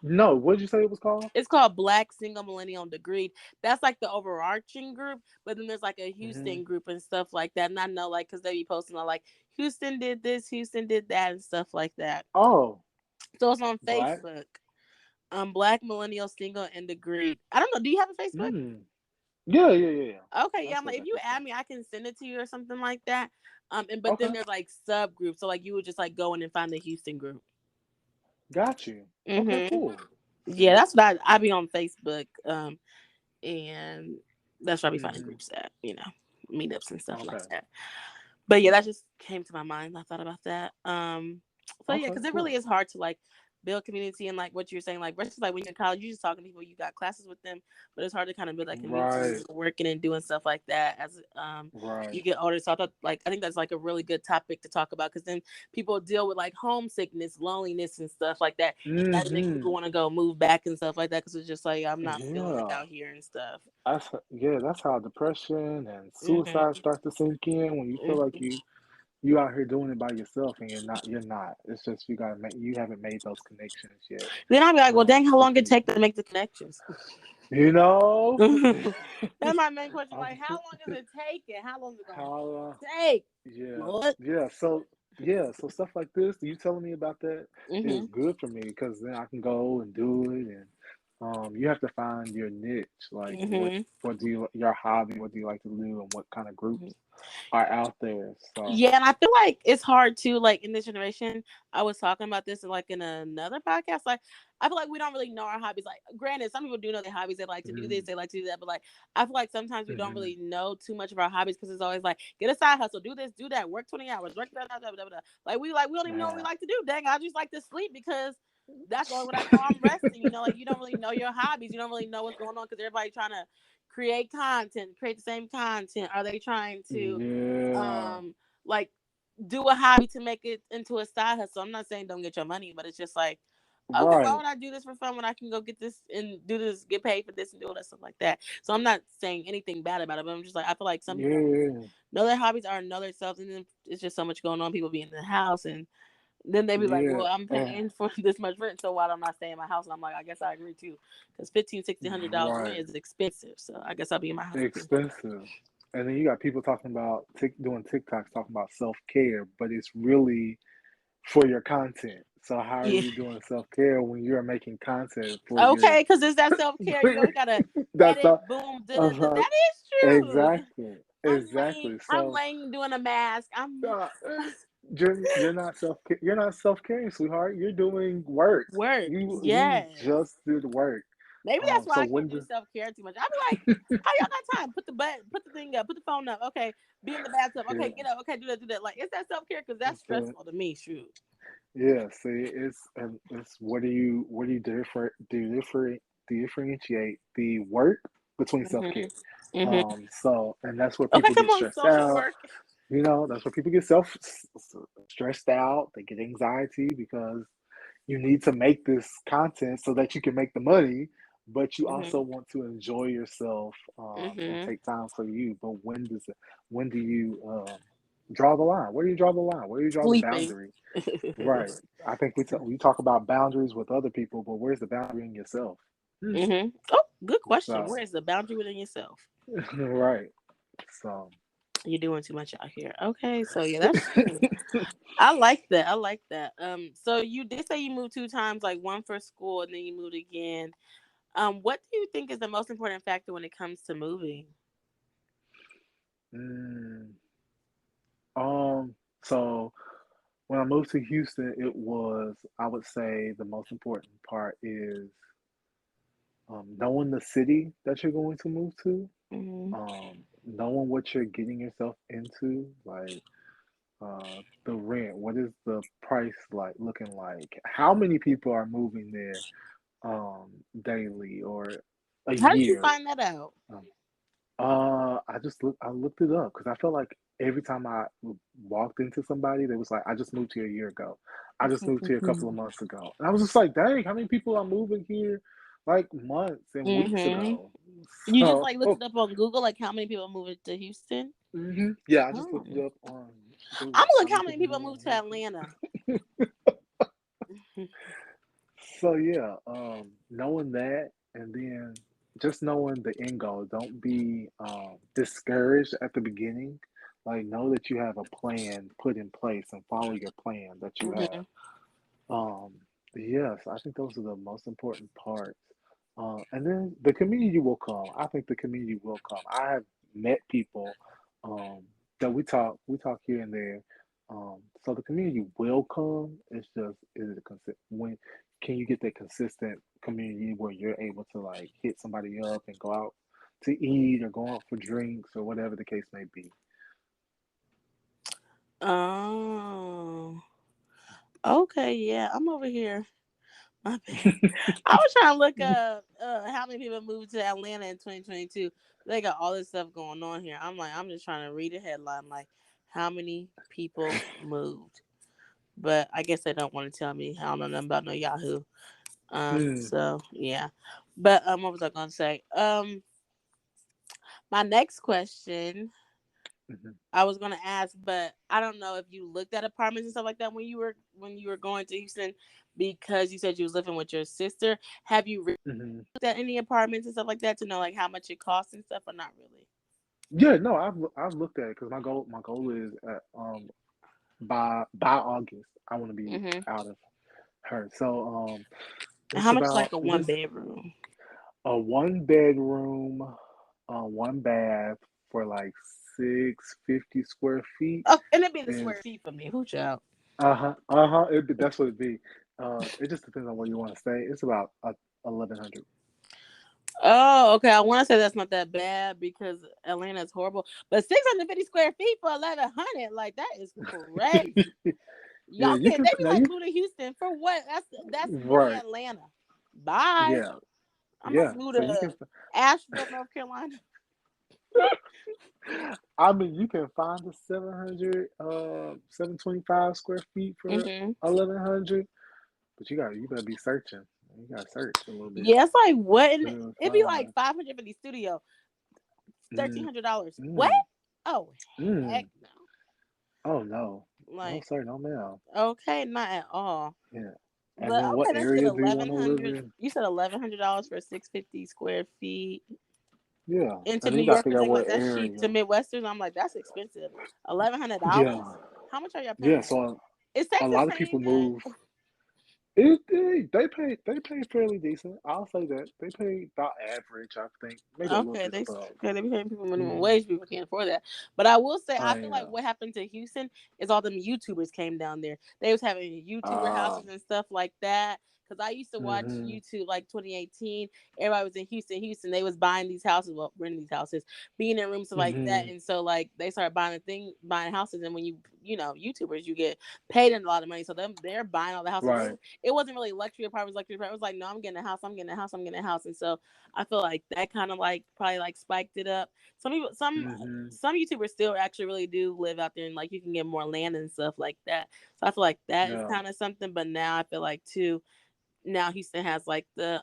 S2: No, what did you say it was called?
S1: It's called Black Single Millennial Degree. That's like the overarching group, but then there's like a
S2: Hmm.
S1: Houston group and stuff like that. And I know like because they be posting on like Houston did this, Houston did that, and stuff like that.
S2: Oh,
S1: So it's on
S2: black.
S1: Facebook. Black Millennial Single and Degree. I don't know. Do you have a Facebook?
S2: Mm. Yeah, yeah, yeah, yeah.
S1: Okay,
S2: I
S1: yeah. I'm
S2: still
S1: like, if
S2: got
S1: you
S2: this
S1: add
S2: one.
S1: me, I can send it to you or something like that. And but then
S2: Okay,
S1: there's like subgroups, so like you would just like go in and find the Houston group.
S2: got you. Okay,
S1: Hmm.
S2: cool.
S1: Yeah, that's what I be on Facebook. And that's where I be finding
S2: Hmm.
S1: groups at, meetups and stuff like
S2: Okay.
S1: that. But yeah, that
S2: Hmm.
S1: just came to my mind. I thought about that. So yeah,
S2: Okay,
S1: because it really
S2: cool.
S1: is hard to like build community and like what you're saying, like versus like when you're in college, you're just talking to people, you got classes with them, but it's hard to kind of build that community when
S2: Right,
S1: you're working and doing stuff like that as
S2: right.
S1: you get older. So I think that's like a really good topic to talk about because then people deal with like homesickness, loneliness, and stuff like that. And that makes
S2: Hmm.
S1: people want to go move back and stuff like that because it's just like I'm not feeling it
S2: Yeah.
S1: out here and stuff.
S2: That's how depression and suicide
S1: Hmm.
S2: start to sink in when you feel like you out here doing it by yourself and you're not. It's just you haven't made those connections yet.
S1: Then I'll be like, well, dang, how
S2: With
S1: long it take
S2: people.
S1: to make the connections?
S2: You know?
S1: That's my main question.
S2: I'm
S1: Like, how long is it taking? How long is it gonna
S2: how
S1: take?
S2: yeah.
S1: Lord.
S2: So stuff like this, you telling me about that is
S1: Hmm.
S2: good for me because then I can go and do it and you have to find your niche, like
S1: Hmm.
S2: what do you your hobby, what do you like to do and what kind of groups are out there. So
S1: Yeah, and I feel like it's hard too. Like in this generation, I was talking about this like in another podcast. Like, I feel like we don't really know our hobbies. Like, granted, some people do know their hobbies. They like to do this,
S2: mm,
S1: they like to do that. But like, I feel like sometimes we don't
S2: hmm
S1: really know too much of our hobbies because it's always like get a side hustle, do this, do that, work 20 hours, work da. Like we don't even know what we
S2: yeah.
S1: like to do. Dang, I just like to sleep because that's the only what I know. I'm resting. Like you don't really know your hobbies. You don't really know what's going on because everybody trying to create content, create the same content. Are they trying to
S2: Yeah.
S1: um like do a hobby to make it into a side hustle? I'm not saying don't get your money, but it's just like, okay, why
S2: Right.
S1: would I do this for fun when I can go get this and do this, get paid for this and do all that stuff like that? So I'm not saying anything bad about it, but I'm just like, I feel like some people don't really
S2: Yeah.
S1: know their hobbies or know themselves, and then it's just so much going on. People be in the house, and then they be like,
S2: Yeah.
S1: well, I'm
S2: And
S1: paying for this much rent, so why don't I stay in my house? And I'm like, I guess I agree too, because $1,500, $1,600 rent
S2: right.
S1: is expensive. So I guess I'll be in my house too.
S2: Expensive. And then you got people talking about doing TikToks talking about self care, but it's really for your content. So how are
S1: Yeah.
S2: you doing self-care when you're making content for your
S1: Okay, because it's that self care. You always gotta
S2: that's
S1: edit,
S2: all
S1: boom, da, da, da.
S2: uh-huh.
S1: That is true.
S2: Exactly. Exactly.
S1: I'm
S2: So
S1: laying doing a mask. I'm
S2: uh, you're not self-caring, sweetheart. You're doing work.
S1: work.
S2: You
S1: Yes.
S2: just did work.
S1: Maybe that's why
S2: So
S1: I can't
S2: when
S1: do
S2: the
S1: self care too much. I'll be like, how y'all got time? Put the thing up, put the phone up. Okay, be in the bathtub. Okay,
S2: yeah,
S1: get up. Okay, do that, do that. Like, is that self care? Because that's
S2: so
S1: stressful to me. Shoot.
S2: yeah, see, it's what do you differentiate the work between self
S1: Mhm.
S2: care.
S1: Mhm.
S2: So and that's where
S1: Okay,
S2: people
S1: come
S2: get
S1: on,
S2: stressed
S1: social
S2: out.
S1: work.
S2: That's where people get stressed out. They get anxiety because you need to make this content so that you can make the money, but you also
S1: Mhm.
S2: want to enjoy yourself and
S1: Mhm.
S2: take time for you. But when do you draw the line? Where do you draw the line? Where do you draw the
S1: Sleeping.
S2: boundary? Right. I think we talk about boundaries with other people, but where's the boundary in yourself? Hmm.
S1: Oh, good question.
S2: So,
S1: Where is the boundary within yourself?
S2: right. So,
S1: You're doing too much out here. Okay, so yeah, that's true. I like that. I like that. So you did say you moved 2 times, like one for school and then you moved again. What do you think is the most important factor when it comes to moving?
S2: mm, um, so when I moved to Houston, I would say, the most important part is knowing the city that you're going to move to,
S1: Hmm.
S2: knowing what you're getting yourself into, like the rent, what is the price like looking like? How many people are moving there daily or a
S1: How did you
S2: year?
S1: find that out?
S2: Um, I looked it up because I felt like every time I walked into somebody, they was like, "I just moved here a year ago. I just moved here a couple of months ago," and I was just like, "Dang, how many people are moving here like months and weeks
S1: Hmm.
S2: ago?"
S1: You just
S2: So,
S1: like looked it up on Google, like how many people moved to Houston?
S2: yeah, I just
S1: Oh.
S2: looked it up on
S1: I'm
S2: Google.
S1: gonna
S2: How
S1: look
S2: many
S1: how many
S2: people
S1: people
S2: moving
S1: moved to
S2: to
S1: Atlanta.
S2: Houston? So yeah, knowing that, and then just knowing the end goal. Don't be discouraged at the beginning. Like, know that you have a plan put in place and follow your plan that you have.
S1: Hmm.
S2: Um, yes, I think those are the most important parts. And then the community will come. I think the community will come. I have met people um, that we talk here and there. So the community will come. It's just, is it when can you get that consistent community where you're able to like hit somebody up and go out to eat or go out for drinks or whatever the case may be.
S1: Oh, okay, yeah. I'm over here. My bad. I was trying to look up how many people moved to Atlanta in 2022. They got all this stuff going on here. I'm like, I'm just trying to read a headline, like, how many people moved. But I guess they don't want to tell me. I don't know nothing about no Yahoo.
S2: Mm,
S1: So yeah. But what was I gonna say? My next question
S2: mhm,
S1: I was gonna ask, but I don't know if you looked at apartments and stuff like that when you were going to Houston, because you said you was living with your sister. Have you
S2: mhm.
S1: looked at any apartments and stuff like that to know like how much it costs and stuff, or not really?
S2: Yeah, no, I've looked at it because my goal is by August I want to be
S1: Hmm.
S2: out of her. So
S1: And
S2: it's
S1: how much is
S2: about
S1: like a one
S2: this
S1: bedroom?
S2: a one bedroom, one bath for like 650 square feet,
S1: Oh, and it'd be the
S2: is
S1: square feet for me. Who child?
S2: that's what it'd be. It just depends on where you want to stay. It's about 1100.
S1: Oh, okay. I want to say that's not that bad because Atlanta is horrible, but 650 square feet for 1100, like that is crazy.
S2: Yeah,
S1: Y'all
S2: you
S1: can't.
S2: can
S1: They be
S2: now
S1: like,
S2: you
S1: move to Houston for what? That's mini
S2: right.
S1: Atlanta. Bye.
S2: Yeah,
S1: I
S2: yeah.
S1: must move
S2: So you can
S1: to Asheville, North Carolina.
S2: I mean, you can find the 725 square feet for
S1: Hmm.
S2: 1100, but you better be searching. You gotta search a little bit
S1: Yeah, it's like what?
S2: to
S1: It'd be like
S2: find.
S1: 500 for the studio,
S2: Mm,
S1: $1,300. What?
S2: mm,
S1: Oh heck
S2: mm.
S1: no!
S2: Oh no, no
S1: Like
S2: sir, no ma'am.
S1: okay, not at all.
S2: Yeah. And
S1: But
S2: then
S1: okay,
S2: what
S1: that's good.
S2: area do you want to live
S1: 1100.
S2: in?
S1: You said $1,100 for 650 square feet
S2: Yeah,
S1: into
S2: and then
S1: New
S2: you gotta
S1: Yorkers.
S2: figure out
S1: They like
S2: what
S1: that's cheap.
S2: area.
S1: To Midwesters, I'm like that's expensive. $1,100.
S2: Yeah,
S1: How much are y'all
S2: yeah.
S1: paying?
S2: So
S1: Is
S2: A
S1: Texas
S2: lot of
S1: paying
S2: people
S1: good?
S2: move. They pay fairly decent. I'll say that they pay about average. I think maybe a little
S1: Okay,
S2: bit above.
S1: they be paying people minimum
S2: Hmm.
S1: wage. People can't afford that. But I will say,
S2: Oh
S1: I feel like
S2: yeah.
S1: what happened to Houston is all them YouTubers came down there. They was having YouTuber houses
S2: Um.
S1: and stuff like that. Because I used to watch
S2: Hmm.
S1: YouTube like 2018. Everybody was in Houston. They was buying these houses, well, renting these houses, being in rooms stuff like that.
S2: Hmm.
S1: And so like they started buying houses. And when YouTubers, you get paid a lot of money. So they're buying all the houses.
S2: Right.
S1: It wasn't really luxury apartments. It was like, no, I'm getting a house. I'm getting a house. I'm getting a house. And so I feel like that kind of like probably like spiked it up. Some people,
S2: Hmm.
S1: some YouTubers still actually really do live out there, and like you can get more land and stuff like that. So I feel like that is
S2: Yeah.
S1: kind of something. But now I feel like too, now Houston has like the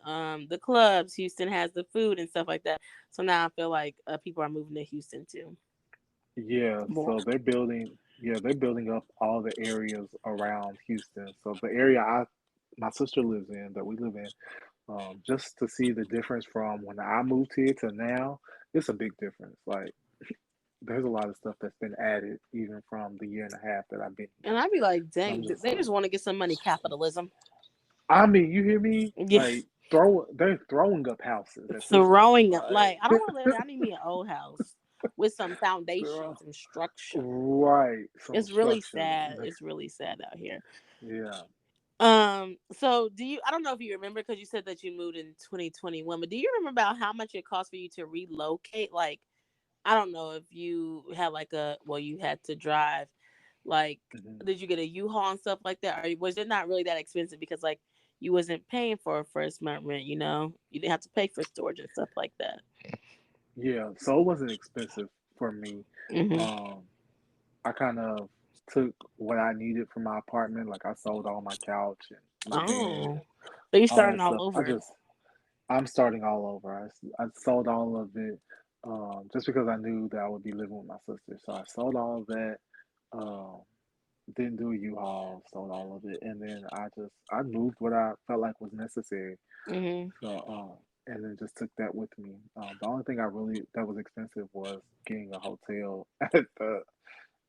S1: clubs, Houston has the food and stuff like that. So now I feel like people are moving to Houston too
S2: Yeah.
S1: more.
S2: So they're building. Yeah, they're building up all the areas around Houston. So the area my sister lives in, that we live in, just to see the difference from when I moved here to now, it's a big difference. Like there's a lot of stuff that's been added even from the year and a half that I've been here.
S1: And I'd be like,
S2: So I'm
S1: dang,
S2: just
S1: they
S2: like,
S1: just want to get some money. Capitalism.
S2: I mean, you hear me?
S1: Yeah.
S2: Like they're throwing up houses at this point.
S1: Throwing up. Like, I don't
S2: Like
S1: want to live there. I need me an old house with some foundation,
S2: throw-
S1: some structure.
S2: right, some
S1: It's really
S2: structure.
S1: sad. It's really sad out here.
S2: Yeah.
S1: So do you, I don't know if you remember because you said that you moved in 2021, but do you remember about how much it cost for you to relocate? Like, I don't know if you had like you had to drive, like,
S2: Hmm.
S1: did you get a U-Haul and stuff like that? Or was it not really that expensive because like you wasn't paying for a first month rent, you didn't have to pay for storage and stuff like that.
S2: Yeah. So it wasn't expensive for me.
S1: Mm-hmm.
S2: Um, I kind of took what I needed from my apartment. Like I sold all my couch and my bed
S1: Oh,
S2: and
S1: so you're
S2: all
S1: starting
S2: that
S1: all
S2: stuff.
S1: over.
S2: I'm starting all over. I sold all of it, just because I knew that I would be living with my sister. So I sold all of that. Um, didn't do a U-Haul, sold all of it, and then I moved what I felt like was necessary.
S1: Mm-hmm.
S2: So and then just took that with me. The only thing I really that was expensive was getting a hotel at the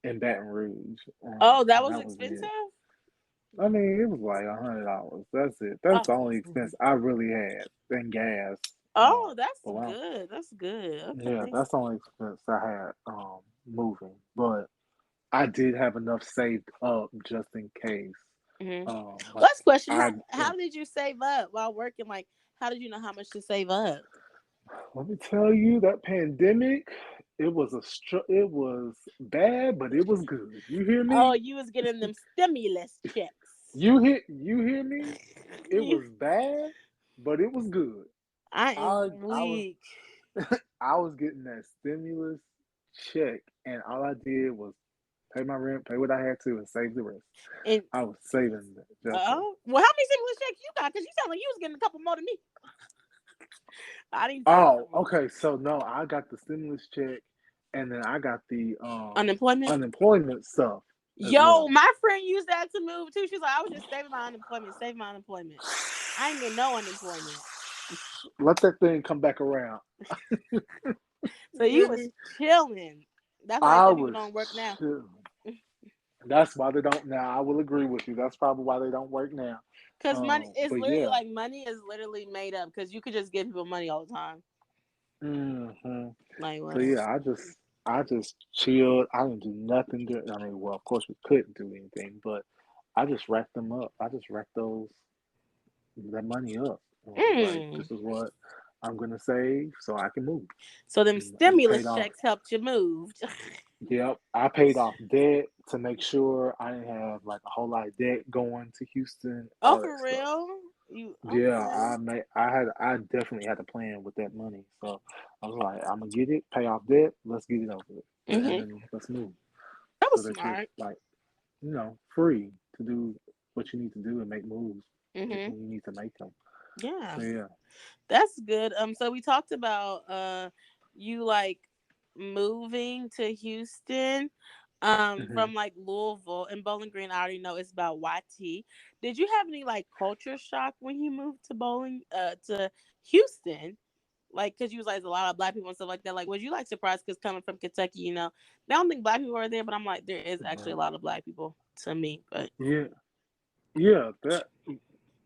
S2: in Baton Rouge,
S1: Oh, that
S2: and
S1: was
S2: that was
S1: expensive.
S2: it. I mean, it was like $100. That's it. That's the only
S1: Oh.
S2: expense I really had. Then gas.
S1: Oh, that's
S2: But wow,
S1: good. That's good.
S2: yeah,
S1: Okay.
S2: that's the only expense I had moving. But I did have enough saved up just in case.
S1: Hmm.
S2: Like
S1: Last question:
S2: I
S1: how did you save up while working? Like, how did you know how much to save up?
S2: let me tell you that pandemic, it was bad, but it was good. You hear
S1: Oh,
S2: me?
S1: you was getting them stimulus checks.
S2: You hear me? It
S1: You-
S2: was bad, but it was good.
S1: I
S2: I
S1: am
S2: I was
S1: weak.
S2: I was getting that stimulus check, and all I did was pay my rent, pay what I had to, and save the rest.
S1: And
S2: I was saving that. That's it.
S1: well, how many stimulus checks you got? Because you sound like you was getting a couple more than me. I didn't save
S2: Oh,
S1: up.
S2: okay. So no, I got the stimulus check, and then I got the
S1: Unemployment.
S2: unemployment stuff as
S1: Yo,
S2: well.
S1: my friend used that to move too. She's like, I was just saving my unemployment, saving my unemployment. I ain't get no unemployment.
S2: Let that thing come back around.
S1: So
S2: You
S1: you
S2: hear
S1: was
S2: me?
S1: chilling. That's why they
S2: I
S1: say people
S2: was
S1: don't work now.
S2: chill. That's why they don't now. I will agree with you. That's probably why they don't work now.
S1: Cause money is
S2: But
S1: literally
S2: yeah.
S1: like money is literally made up. Cause you could just give people money all the time.
S2: Hmm.
S1: Like
S2: So
S1: what?
S2: yeah, I just chilled. I didn't do nothing. I mean, well, of course we couldn't do anything, but I just racked them up. I just racked that money up. And I was like,
S1: Mm.
S2: this is what I'm gonna save so I can move.
S1: So them
S2: And paid
S1: stimulus
S2: off.
S1: checks helped you move.
S2: Yep, I paid off debt to make sure I didn't have like a whole lot of debt going to Houston,
S1: Oh,
S2: all that
S1: for
S2: stuff.
S1: real? You
S2: Yeah,
S1: okay?
S2: I definitely had a plan with that money. So I was like, I'm gonna get it, pay off debt, let's get it over with, and
S1: Hmm.
S2: then let's move
S1: That
S2: so
S1: was
S2: that you're
S1: smart.
S2: like, free to do what you need to do and make moves if
S1: Hmm.
S2: you need to make them.
S1: Yeah,
S2: So yeah.
S1: that's good. So we talked about you like moving to Houston
S2: Hmm.
S1: from like Louisville and Bowling Green. I already know it's about YT. Did you have any like culture shock when you moved to Houston? Like, cause you was like a lot of black people and stuff like that. Like, was you like surprised? Cause coming from Kentucky, I don't think black people are there, but I'm like, there is actually a lot of black people. to me. But
S2: Yeah, yeah.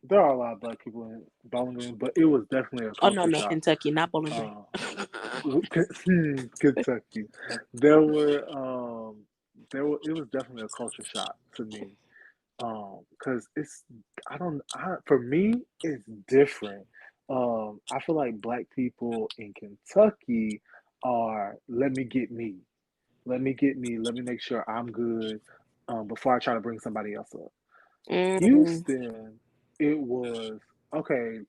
S2: There are a lot of black people in Bowling Green, but it was definitely a
S1: oh no,
S2: culture
S1: no,
S2: shock.
S1: Kentucky, not Bowling Green.
S2: Uh, Kentucky. There were it was definitely a culture shock to me. Because for me it's different. I feel like black people in Kentucky are let me get me. Let me get me. Let me make sure I'm good before I try to bring somebody else up.
S1: Mm,
S2: Houston, it was okay.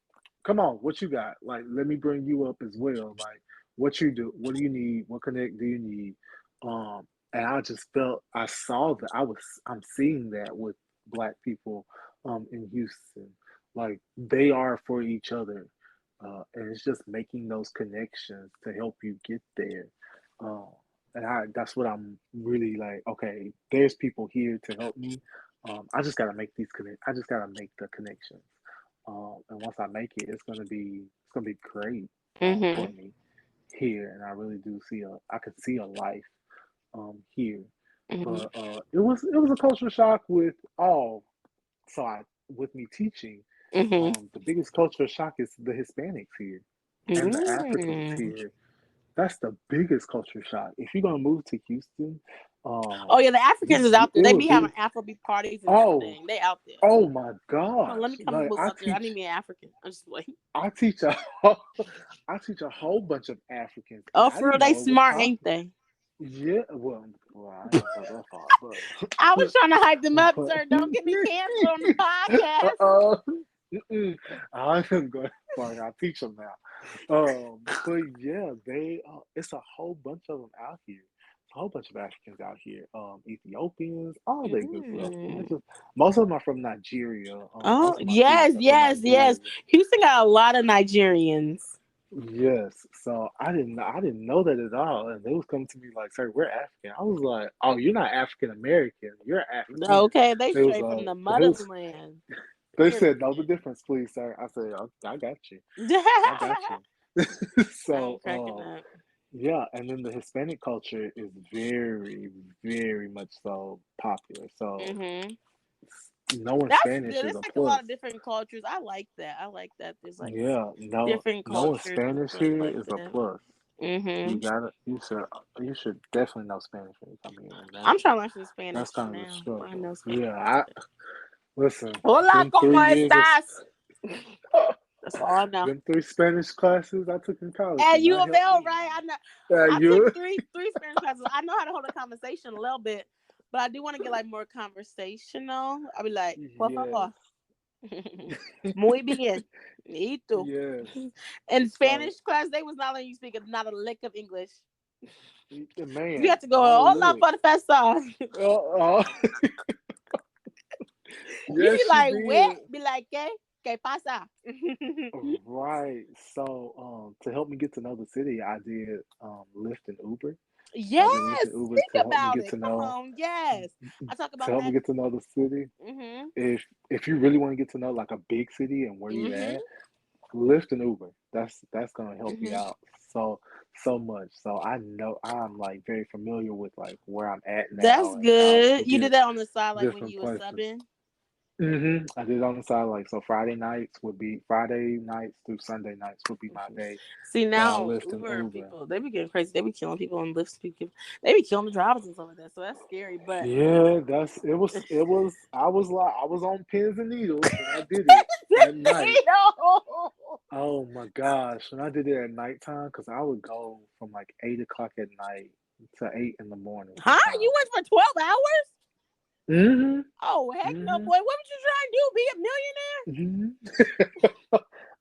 S2: Come on, what you got? Like, let me bring you up as well. Like, what you do? What do you need? What connect do you need? And I just felt I saw that I'm seeing that with black people in Houston. Like they are for each other, and it's just making those connections to help you get there. Uh, and that's what I'm really like. Okay, there's people here to help me. I just gotta make these connect. I just gotta make the connections. And once I make it, it's gonna be great for
S1: mm-hmm,
S2: me here. And I really do I can see a life here.
S1: mm-hmm,
S2: But it was a culture shock so with me teaching.
S1: mm-hmm,
S2: The biggest culture shock is the Hispanics here and the Africans
S1: mm.
S2: here. That's the biggest culture shock. If you're gonna move to Houston,
S1: Oh yeah, the Africans is out there.
S2: it
S1: They
S2: would
S1: be having
S2: be
S1: Afrobeat parties and
S2: oh
S1: everything. They out there.
S2: oh my
S1: Oh, let
S2: gosh!
S1: me come
S2: Like
S1: move out there. I need me an African. I'm just like,
S2: I teach a I teach a whole bunch of Africans, and
S1: oh,
S2: I
S1: for real,
S2: didn't
S1: they
S2: know it was
S1: smart, ain't
S2: possible.
S1: they?
S2: Yeah, well, I ain't gonna go that far,
S1: I was trying to hype them up,
S2: but
S1: sir. Don't get me canceled on the podcast.
S2: uh, I ain't going that far. I teach them now. But yeah, it's a whole bunch of them out here. A whole bunch of Africans out here. Ethiopians, all that good stuff. And
S1: Mm.
S2: most of them are from Nigeria.
S1: Oh
S2: Most of my
S1: yes,
S2: students are from
S1: yes, yes.
S2: Nigeria.
S1: Houston got a lot of Nigerians.
S2: Yes, so I didn't know that at all, and they was coming to me like, "Sir, we're African." I was like, "Oh, you're not African American, you're African."
S1: Okay, they
S2: They was
S1: straight from the
S2: they was
S1: motherland.
S2: they said,
S1: Period.
S2: "Know the difference, please, sir." I said, I got you, I got
S1: I'm
S2: you." So,
S1: cracking up.
S2: yeah, and then the Hispanic culture is very, very much so popular. So
S1: Hmm.
S2: knowing
S1: That's
S2: Spanish
S1: good.
S2: is
S1: It's
S2: a
S1: like a lot
S2: plus.
S1: of different cultures. I like that. I like that. There's like
S2: Yeah,
S1: different
S2: knowing
S1: cultures and
S2: Spanish
S1: stuff
S2: here
S1: like
S2: is a
S1: that.
S2: plus.
S1: Hmm.
S2: You should definitely know Spanish when you come here, and
S1: I'm
S2: that's
S1: trying to learn some
S2: that's
S1: Spanish
S2: kind of a
S1: now. I
S2: struggle.
S1: know Spanish
S2: Yeah,
S1: a little
S2: I
S1: bit.
S2: listen.
S1: Hola,
S2: Them
S1: ¿cómo
S2: 3 years of
S1: estás? That's all I know.
S2: them three Spanish classes I took in college
S1: At
S2: did
S1: U
S2: not
S1: of
S2: help
S1: L,
S2: me.
S1: right? I know. I took
S2: You,
S1: three Spanish classes. I know how to hold a conversation a little bit, but I do want to get like more conversational. I'll be like, por
S2: yes,
S1: favor. Muy bien. Y tú.
S2: yes.
S1: In
S2: So,
S1: Spanish class, they was not letting you speak not a lick of English. You
S2: man,
S1: have to go,
S2: not a
S1: hola,
S2: lick.
S1: professor.
S2: Oh,
S1: You be
S2: yes, you
S1: like, what?
S2: did.
S1: Be like, ¿qué? ¿Qué pasa?
S2: Right. So, to help me get to know the city, I did Lyft and Uber. So I did Lyft
S1: Yes,
S2: and Uber
S1: speak
S2: to help me
S1: about
S2: get
S1: it.
S2: to
S1: Come
S2: know
S1: on, yes. I talk
S2: to
S1: about
S2: help me
S1: that.
S2: get to know the city.
S1: Mhm.
S2: If you really want to get to know like a big city and where you
S1: Mhm.
S2: at, Lyft and Uber. That's gonna help you
S1: Mhm.
S2: out so much. So I know I'm like very familiar with like where I'm at
S1: That's
S2: now and how to
S1: good. You did
S2: get
S1: that on the side, like when
S2: different
S1: you were
S2: places.
S1: subbing.
S2: I did it on the side like so. Friday nights through Sunday nights would be my
S1: Mhm.
S2: day
S1: See
S2: that I
S1: now,
S2: Lyft and
S1: Uber
S2: Uber.
S1: people, they be getting crazy. They be killing people on Lyft. They be killing the drivers and stuff like that. So that's scary. But
S2: Yeah, that's it was. I was on pins and needles when I did it at night.
S1: no.
S2: Oh my gosh, when I did it at nighttime, because I would go from like 8 o'clock at night to 8 in the morning
S1: Huh? You
S2: sometimes.
S1: went for 12 hours?
S2: Mm-hmm.
S1: Oh heck no,
S2: Mm-hmm.
S1: boy! What would you try to do? Be a millionaire?
S2: Mm-hmm.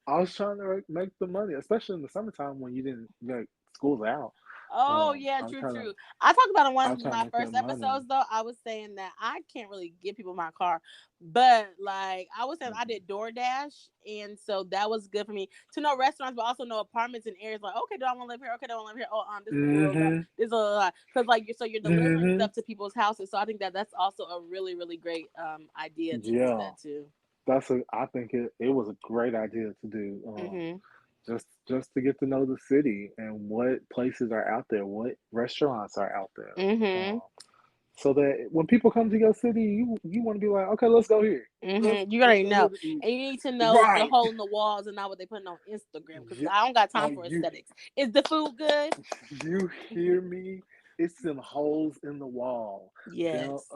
S2: I was trying to make the money, especially in the summertime when you didn't like school's out.
S1: Oh yeah,
S2: I'm
S1: true,
S2: trying to
S1: true. I talked about in
S2: I
S1: one
S2: was
S1: of
S2: trying to
S1: my
S2: make that
S1: first
S2: money.
S1: episodes though. I was saying that I can't really give people my car, but like I was saying, I
S2: Mm-hmm.
S1: did DoorDash, and so that was good for me to know restaurants, but also know apartments and areas. Like, okay, do I want to live here? Okay, do I want to live here? Oh, this is a little lot.
S2: Mm-hmm.
S1: This is a lot because like you're delivering
S2: Mm-hmm.
S1: stuff to people's houses. So I think that that's also a really really great idea to do
S2: Yeah,
S1: that too.
S2: I think it was a great idea to do.
S1: Mhm.
S2: Just to get to know the city and what places are out there, what restaurants are out there.
S1: Mhm.
S2: Um, so that when people come to your city, you want to be like, okay, let's go here.
S1: You already know, and you need to know the
S2: Right.
S1: hole in the walls and not what they putting on Instagram because
S2: Yeah.
S1: I don't got time
S2: Oh,
S1: for aesthetics. Is the food good?
S2: you hear me? It's some holes in the wall.
S1: Yes.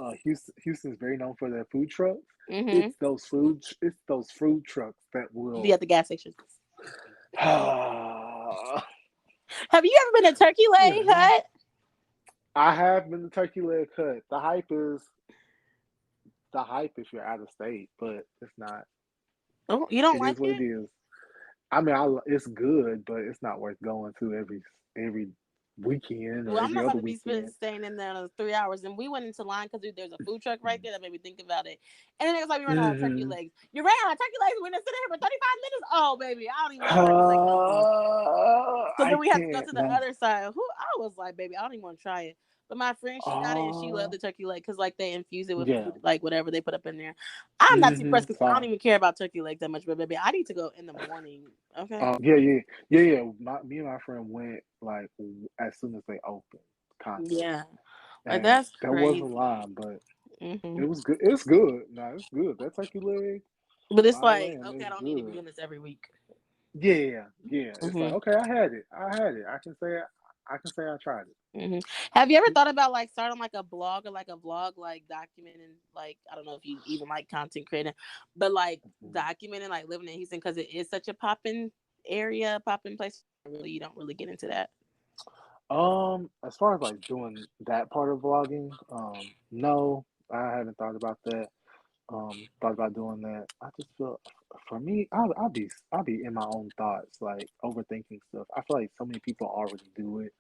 S2: Houston's very known for their food trucks.
S1: Mm-hmm.
S2: It's those food trucks that
S1: Be
S2: will.
S1: at the gas station.
S2: I
S1: Have you ever been to Turkey Leg Hut?
S2: have been to Turkey Leg Hut. The hype if you're out of state, but it's not.
S1: Oh, you don't
S2: It
S1: like
S2: is what
S1: it?
S2: it is. I mean, it's good, but it's not worth going to every weekend or
S1: Well, I'm
S2: every
S1: not about
S2: other
S1: to be
S2: weekend.
S1: staying in there another 3 hours. And we went into line because there's a food truck right there that made me think about it. And then it was like we ran out of turkey
S2: Mm-hmm.
S1: legs. You ran out of turkey legs. We're gonna sit here for 35 minutes. Oh, baby, I don't even want turkey legs no more. So
S2: I
S1: then we had to go
S2: can't.
S1: to the
S2: No.
S1: other side. I was like, baby, I don't even want to try it. But my friend, she got it and she loved
S2: Oh,
S1: the turkey leg because like they infuse it with
S2: yeah.
S1: food, like whatever they put up in there. I'm not too
S2: Mm-hmm.
S1: pressed because I don't
S2: So,
S1: even care about turkey legs that much. But baby, I need to go in the morning. Okay.
S2: yeah. Me and my friend went like as soon as they opened, concept,
S1: Yeah. Like
S2: and
S1: that's
S2: there was a
S1: crazy.
S2: line, but
S1: Hmm.
S2: it was good. It's good. No, it's good. That turkey leg
S1: But it's
S2: by
S1: like,
S2: land
S1: okay,
S2: is
S1: I don't need to be
S2: good.
S1: doing this every week.
S2: Yeah. It's like
S1: Hmm.
S2: okay, I had it. I can say I tried it.
S1: Hmm. Have you ever thought about like starting like a blog or like a vlog, like documenting, like I don't know if you even like content creating, but like documenting like living in Houston because it is such a popping area, popping place. Really, you don't really get into that.
S2: As far as like doing that part of vlogging, no, I haven't thought about that. Thought about doing that. I just feel for me, I'll be in my own thoughts, like overthinking stuff. I feel like so many people already do it.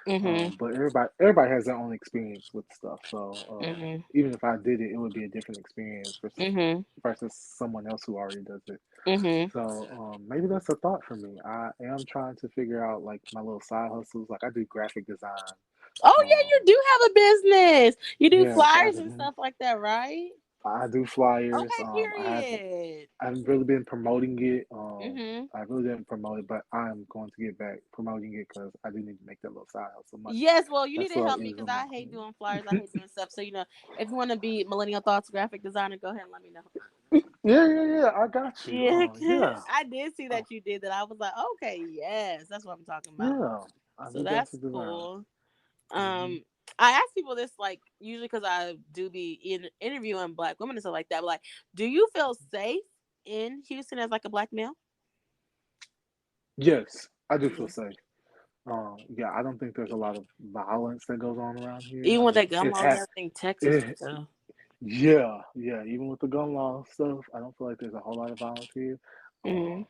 S1: Hmm.
S2: But everybody has their own experience with stuff. So
S1: Hmm.
S2: even if I did it, it would be a different experience
S1: Hmm.
S2: versus someone else who already does it.
S1: Hmm.
S2: So maybe that's a thought for me. I am trying to figure out like my little side hustles. Like I do graphic design.
S1: Oh yeah,
S2: Um,
S1: you do have a business. You do
S2: yes,
S1: flyers and stuff like that, right?
S2: I do flyers.
S1: Okay, period.
S2: I haven't really been promoting it.
S1: Hmm.
S2: I really didn't promote it, but I'm going to get back promoting it because I do need to make that little side hustle money.
S1: Yes, well, you need
S2: That's
S1: to
S2: little
S1: help me
S2: is
S1: because
S2: on my
S1: I hate doing flyers. I hate doing stuff. So, if you want to be Millennial Thoughts graphic designer, go ahead and let me know.
S2: yeah. I got you.
S1: Yeah,
S2: Yeah,
S1: I did see
S2: uh,
S1: that you did that. I was like, okay, yes, that's what I'm talking about.
S2: yeah. I
S1: So
S2: do
S1: that's
S2: graphic design.
S1: cool.
S2: Hmm.
S1: I ask people this like usually because I do be interviewing Black women and stuff like that. But like, do you feel safe in Houston as like a Black male?
S2: Yes, I do feel
S1: Yeah.
S2: safe. Yeah, I don't think there's a lot of violence that goes on around here.
S1: Even
S2: I
S1: with
S2: mean,
S1: that gun laws and everything, Texas.
S2: it
S1: So.
S2: yeah. Even with the gun law stuff, I don't feel like there's a whole lot of violence here.
S1: Hmm.
S2: Um,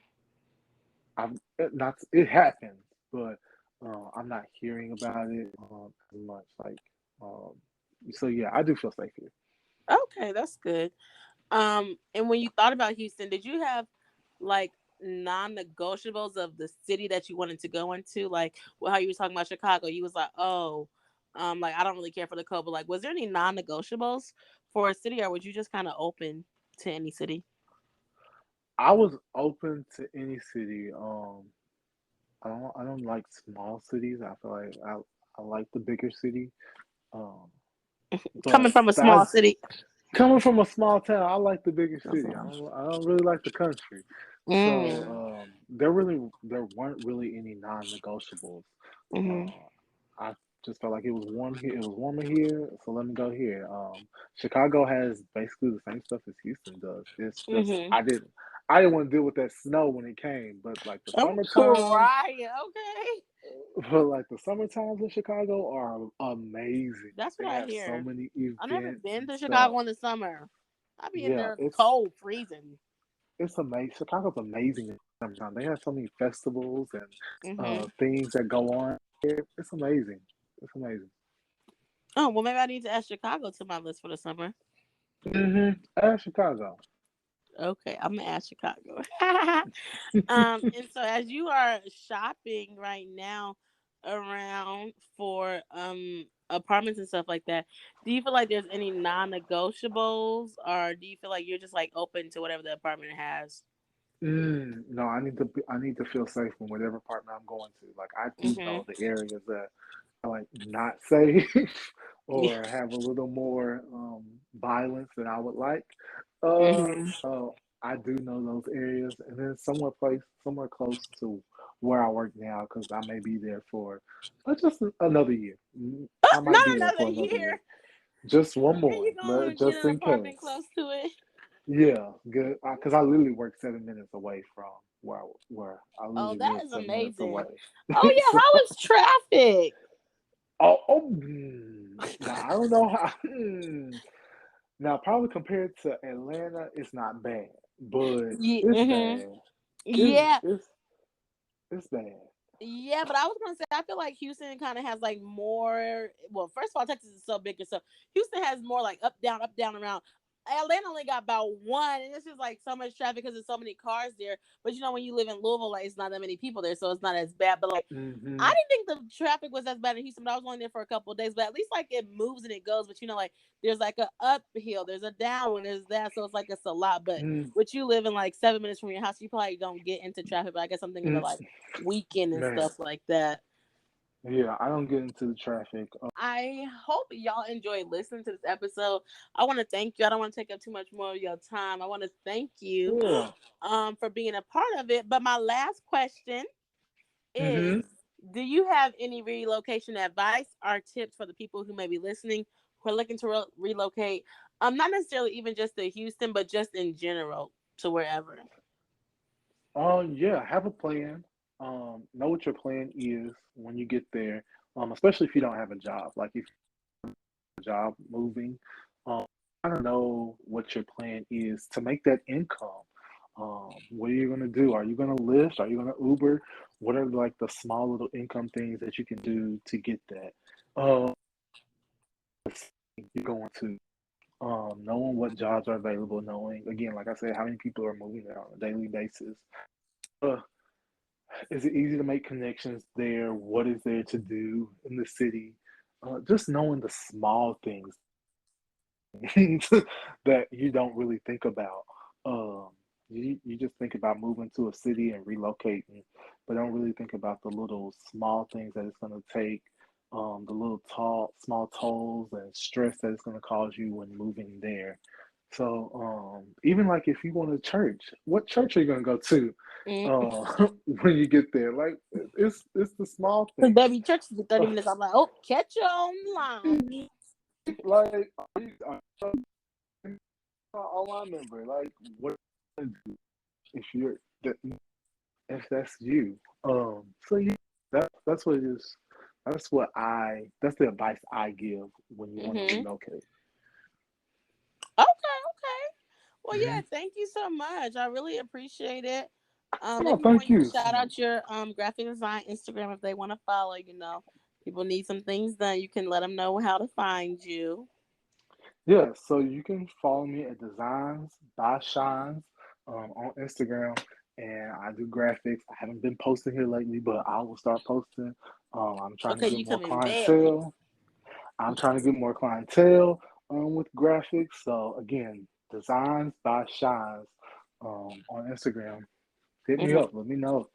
S2: I'm not. It happens, but I'm not hearing about it as much. Like, um, so yeah, I do feel safe here.
S1: Okay, that's good. And when you thought about Houston, did you have like non-negotiables of the city that you wanted to go into? Like how you were talking about Chicago, you was like, oh, like I don't really care for the code, but like, was there any non-negotiables for a city, or was you just kind of open to any city?
S2: I was open to any city. I don't like small cities. I feel like I like the bigger city. Um,
S1: Coming
S2: but
S1: from a small
S2: that's
S1: city.
S2: coming from a small town. I like the bigger city. I don't really like the country. So
S1: Mm.
S2: there weren't really any non-negotiables.
S1: Mm-hmm.
S2: Uh, I just felt like it was warm here. It was warmer here, so let me go here. Chicago has basically the same stuff as Houston does. It's just
S1: Mm-hmm.
S2: I didn't want to deal with that snow when it came, but like the
S1: I'm
S2: summertime,
S1: crying. Okay,
S2: but like the summer times in Chicago are amazing.
S1: that's what
S2: They
S1: I
S2: have so
S1: hear.
S2: many
S1: I never
S2: events
S1: been
S2: and
S1: to
S2: stuff.
S1: Chicago in the summer. I be in
S2: Yeah,
S1: there cold, freezing.
S2: it's amazing. Chicago's amazing in the summertime. They have so many festivals and
S1: Mm-hmm.
S2: things that go on here. It's amazing. It's amazing.
S1: Oh, well, maybe I need to add Chicago to my list for the summer.
S2: Chicago.
S1: Okay, I'm gonna add Chicago. And so as you are shopping right now around for apartments and stuff like that, do you feel like there's any non-negotiables, or do you feel like you're just like open to whatever the apartment has?
S2: No, I need to feel safe in whatever apartment I'm going to. Like I do
S1: Mm-hmm.
S2: know the areas that are like not safe.
S1: Yeah.
S2: or have a little more violence than I would like. Uh,
S1: Hmm.
S2: so I do know those areas, and then somewhere close to where I work now, because I may be there for just another year. I
S1: Not
S2: might be there
S1: another
S2: for another year,
S1: year.
S2: just one
S1: And
S2: more,
S1: you gonna
S2: but
S1: get
S2: just
S1: an
S2: in
S1: apartment
S2: case.
S1: close to it.
S2: Yeah, good. Because I literally work 7 minutes away from where I
S1: Oh,
S2: literally
S1: that
S2: live
S1: is
S2: 7 minutes away.
S1: amazing. Oh yeah,
S2: So,
S1: how is traffic?
S2: now I don't know how. Now, probably compared to Atlanta, it's not bad, but
S1: Yeah,
S2: it's
S1: hmm,
S2: bad. It's
S1: yeah,
S2: it's it's bad.
S1: yeah. But I was gonna say, I feel like Houston kind of has like more. Well, first of all, Texas is so big, and so Houston has more like up, down, around. Atlanta only got about one, and it's just like so much traffic because there's so many cars there. But you know, when you live in Louisville, like it's not that many people there, so it's not as bad. But like, I
S2: Hmm.
S1: didn't think the traffic was as bad in Houston, but I was only there for a couple of days. But at least like it moves and it goes. But you know, like there's like a uphill, there's a down one, there's that. So it's a lot. But
S2: Mm,
S1: with you living like 7 minutes from your house, you probably don't get into traffic. But I guess I'm thinking of
S2: mm,
S1: like weekend and
S2: man,
S1: stuff like that.
S2: yeah, I don't get into the traffic.
S1: I hope y'all enjoyed listening to this episode. I want to thank you. I don't want to take up too much more of your time. I want to thank you
S2: Yeah.
S1: for being a part of it. But my last question is,
S2: Hmm.
S1: do you have any relocation advice or tips for the people who may be listening who are looking to relocate? Not necessarily even just to Houston, but just in general to wherever.
S2: Yeah, have a plan. Know what your plan is when you get there. Especially if you don't have a job. Like if job moving. Um, I don't know what your plan is to make that income. What are you going to do? Are you going to Lyft? Are you going to Uber? What are like the small little income things that you can do to get that? Um, you're going to knowing what jobs are available, knowing again, like I said, how many people are moving there on a daily basis. Uh, is it easy to make connections there? What is there to do in the city? Just knowing the small things that you don't really think about. Um, you just think about moving to a city and relocating, but don't really think about the little small things that it's going to take, the little small tolls and stress that it's going to cause you when moving there. So even like if you want a church, what church are you going to go to
S1: Mm.
S2: when you get there? Like it's the small
S1: Because
S2: things.
S1: baby, church is 30 minutes. I'm like, oh, catch you online.
S2: Like online member, like what if you're if that's you. So yeah, that's what it is. That's the advice I give when you want to
S1: Hmm.
S2: relocate.
S1: Okay, okay. Well,
S2: Hmm.
S1: yeah, thank you so much. I really appreciate it.
S2: No,
S1: If you
S2: thank
S1: want, you can
S2: you so
S1: shout
S2: much.
S1: out your graphic design Instagram if they want to follow. You know, people need some things done. You can let them know how to find you.
S2: Yeah, so you can follow me at Designs by Shines on Instagram, and I do graphics. I haven't been posting here lately, but I will start posting. I'm trying to
S1: Okay,
S2: get
S1: you
S2: more
S1: coming bad with it.
S2: clientele. I'm trying to get more clientele with graphics. So again, Designs by Shines on Instagram. Hit me
S1: Mhm.
S2: up. Let me know.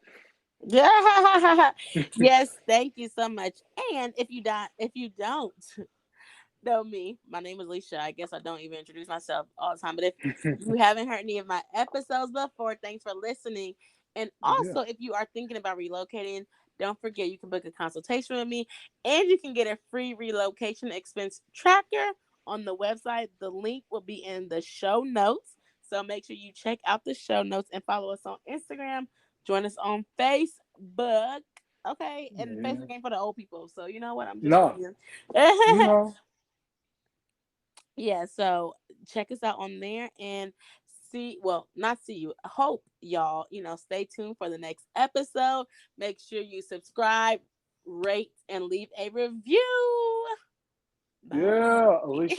S1: Yeah. Yes, thank you so much. And if you don't know me, my name is Leisha. I guess I don't even introduce myself all the time. But if you haven't heard any of my episodes before, thanks for listening. And
S2: Yeah.
S1: also, if you are thinking about relocating, don't forget you can book a consultation with me and you can get a free relocation expense tracker on the website. The link will be in the show notes. So make sure you check out the show notes and follow us on Instagram. Join us on Facebook. Okay. And
S2: Yeah.
S1: Facebook ain't for the old people. So you know what? I'm just
S2: No,
S1: saying.
S2: you know.
S1: Yeah, so check us out on there and not see you. Hope y'all, stay tuned for the next episode. Make sure you subscribe, rate, and leave a review. Bye.
S2: Yeah, Alicia.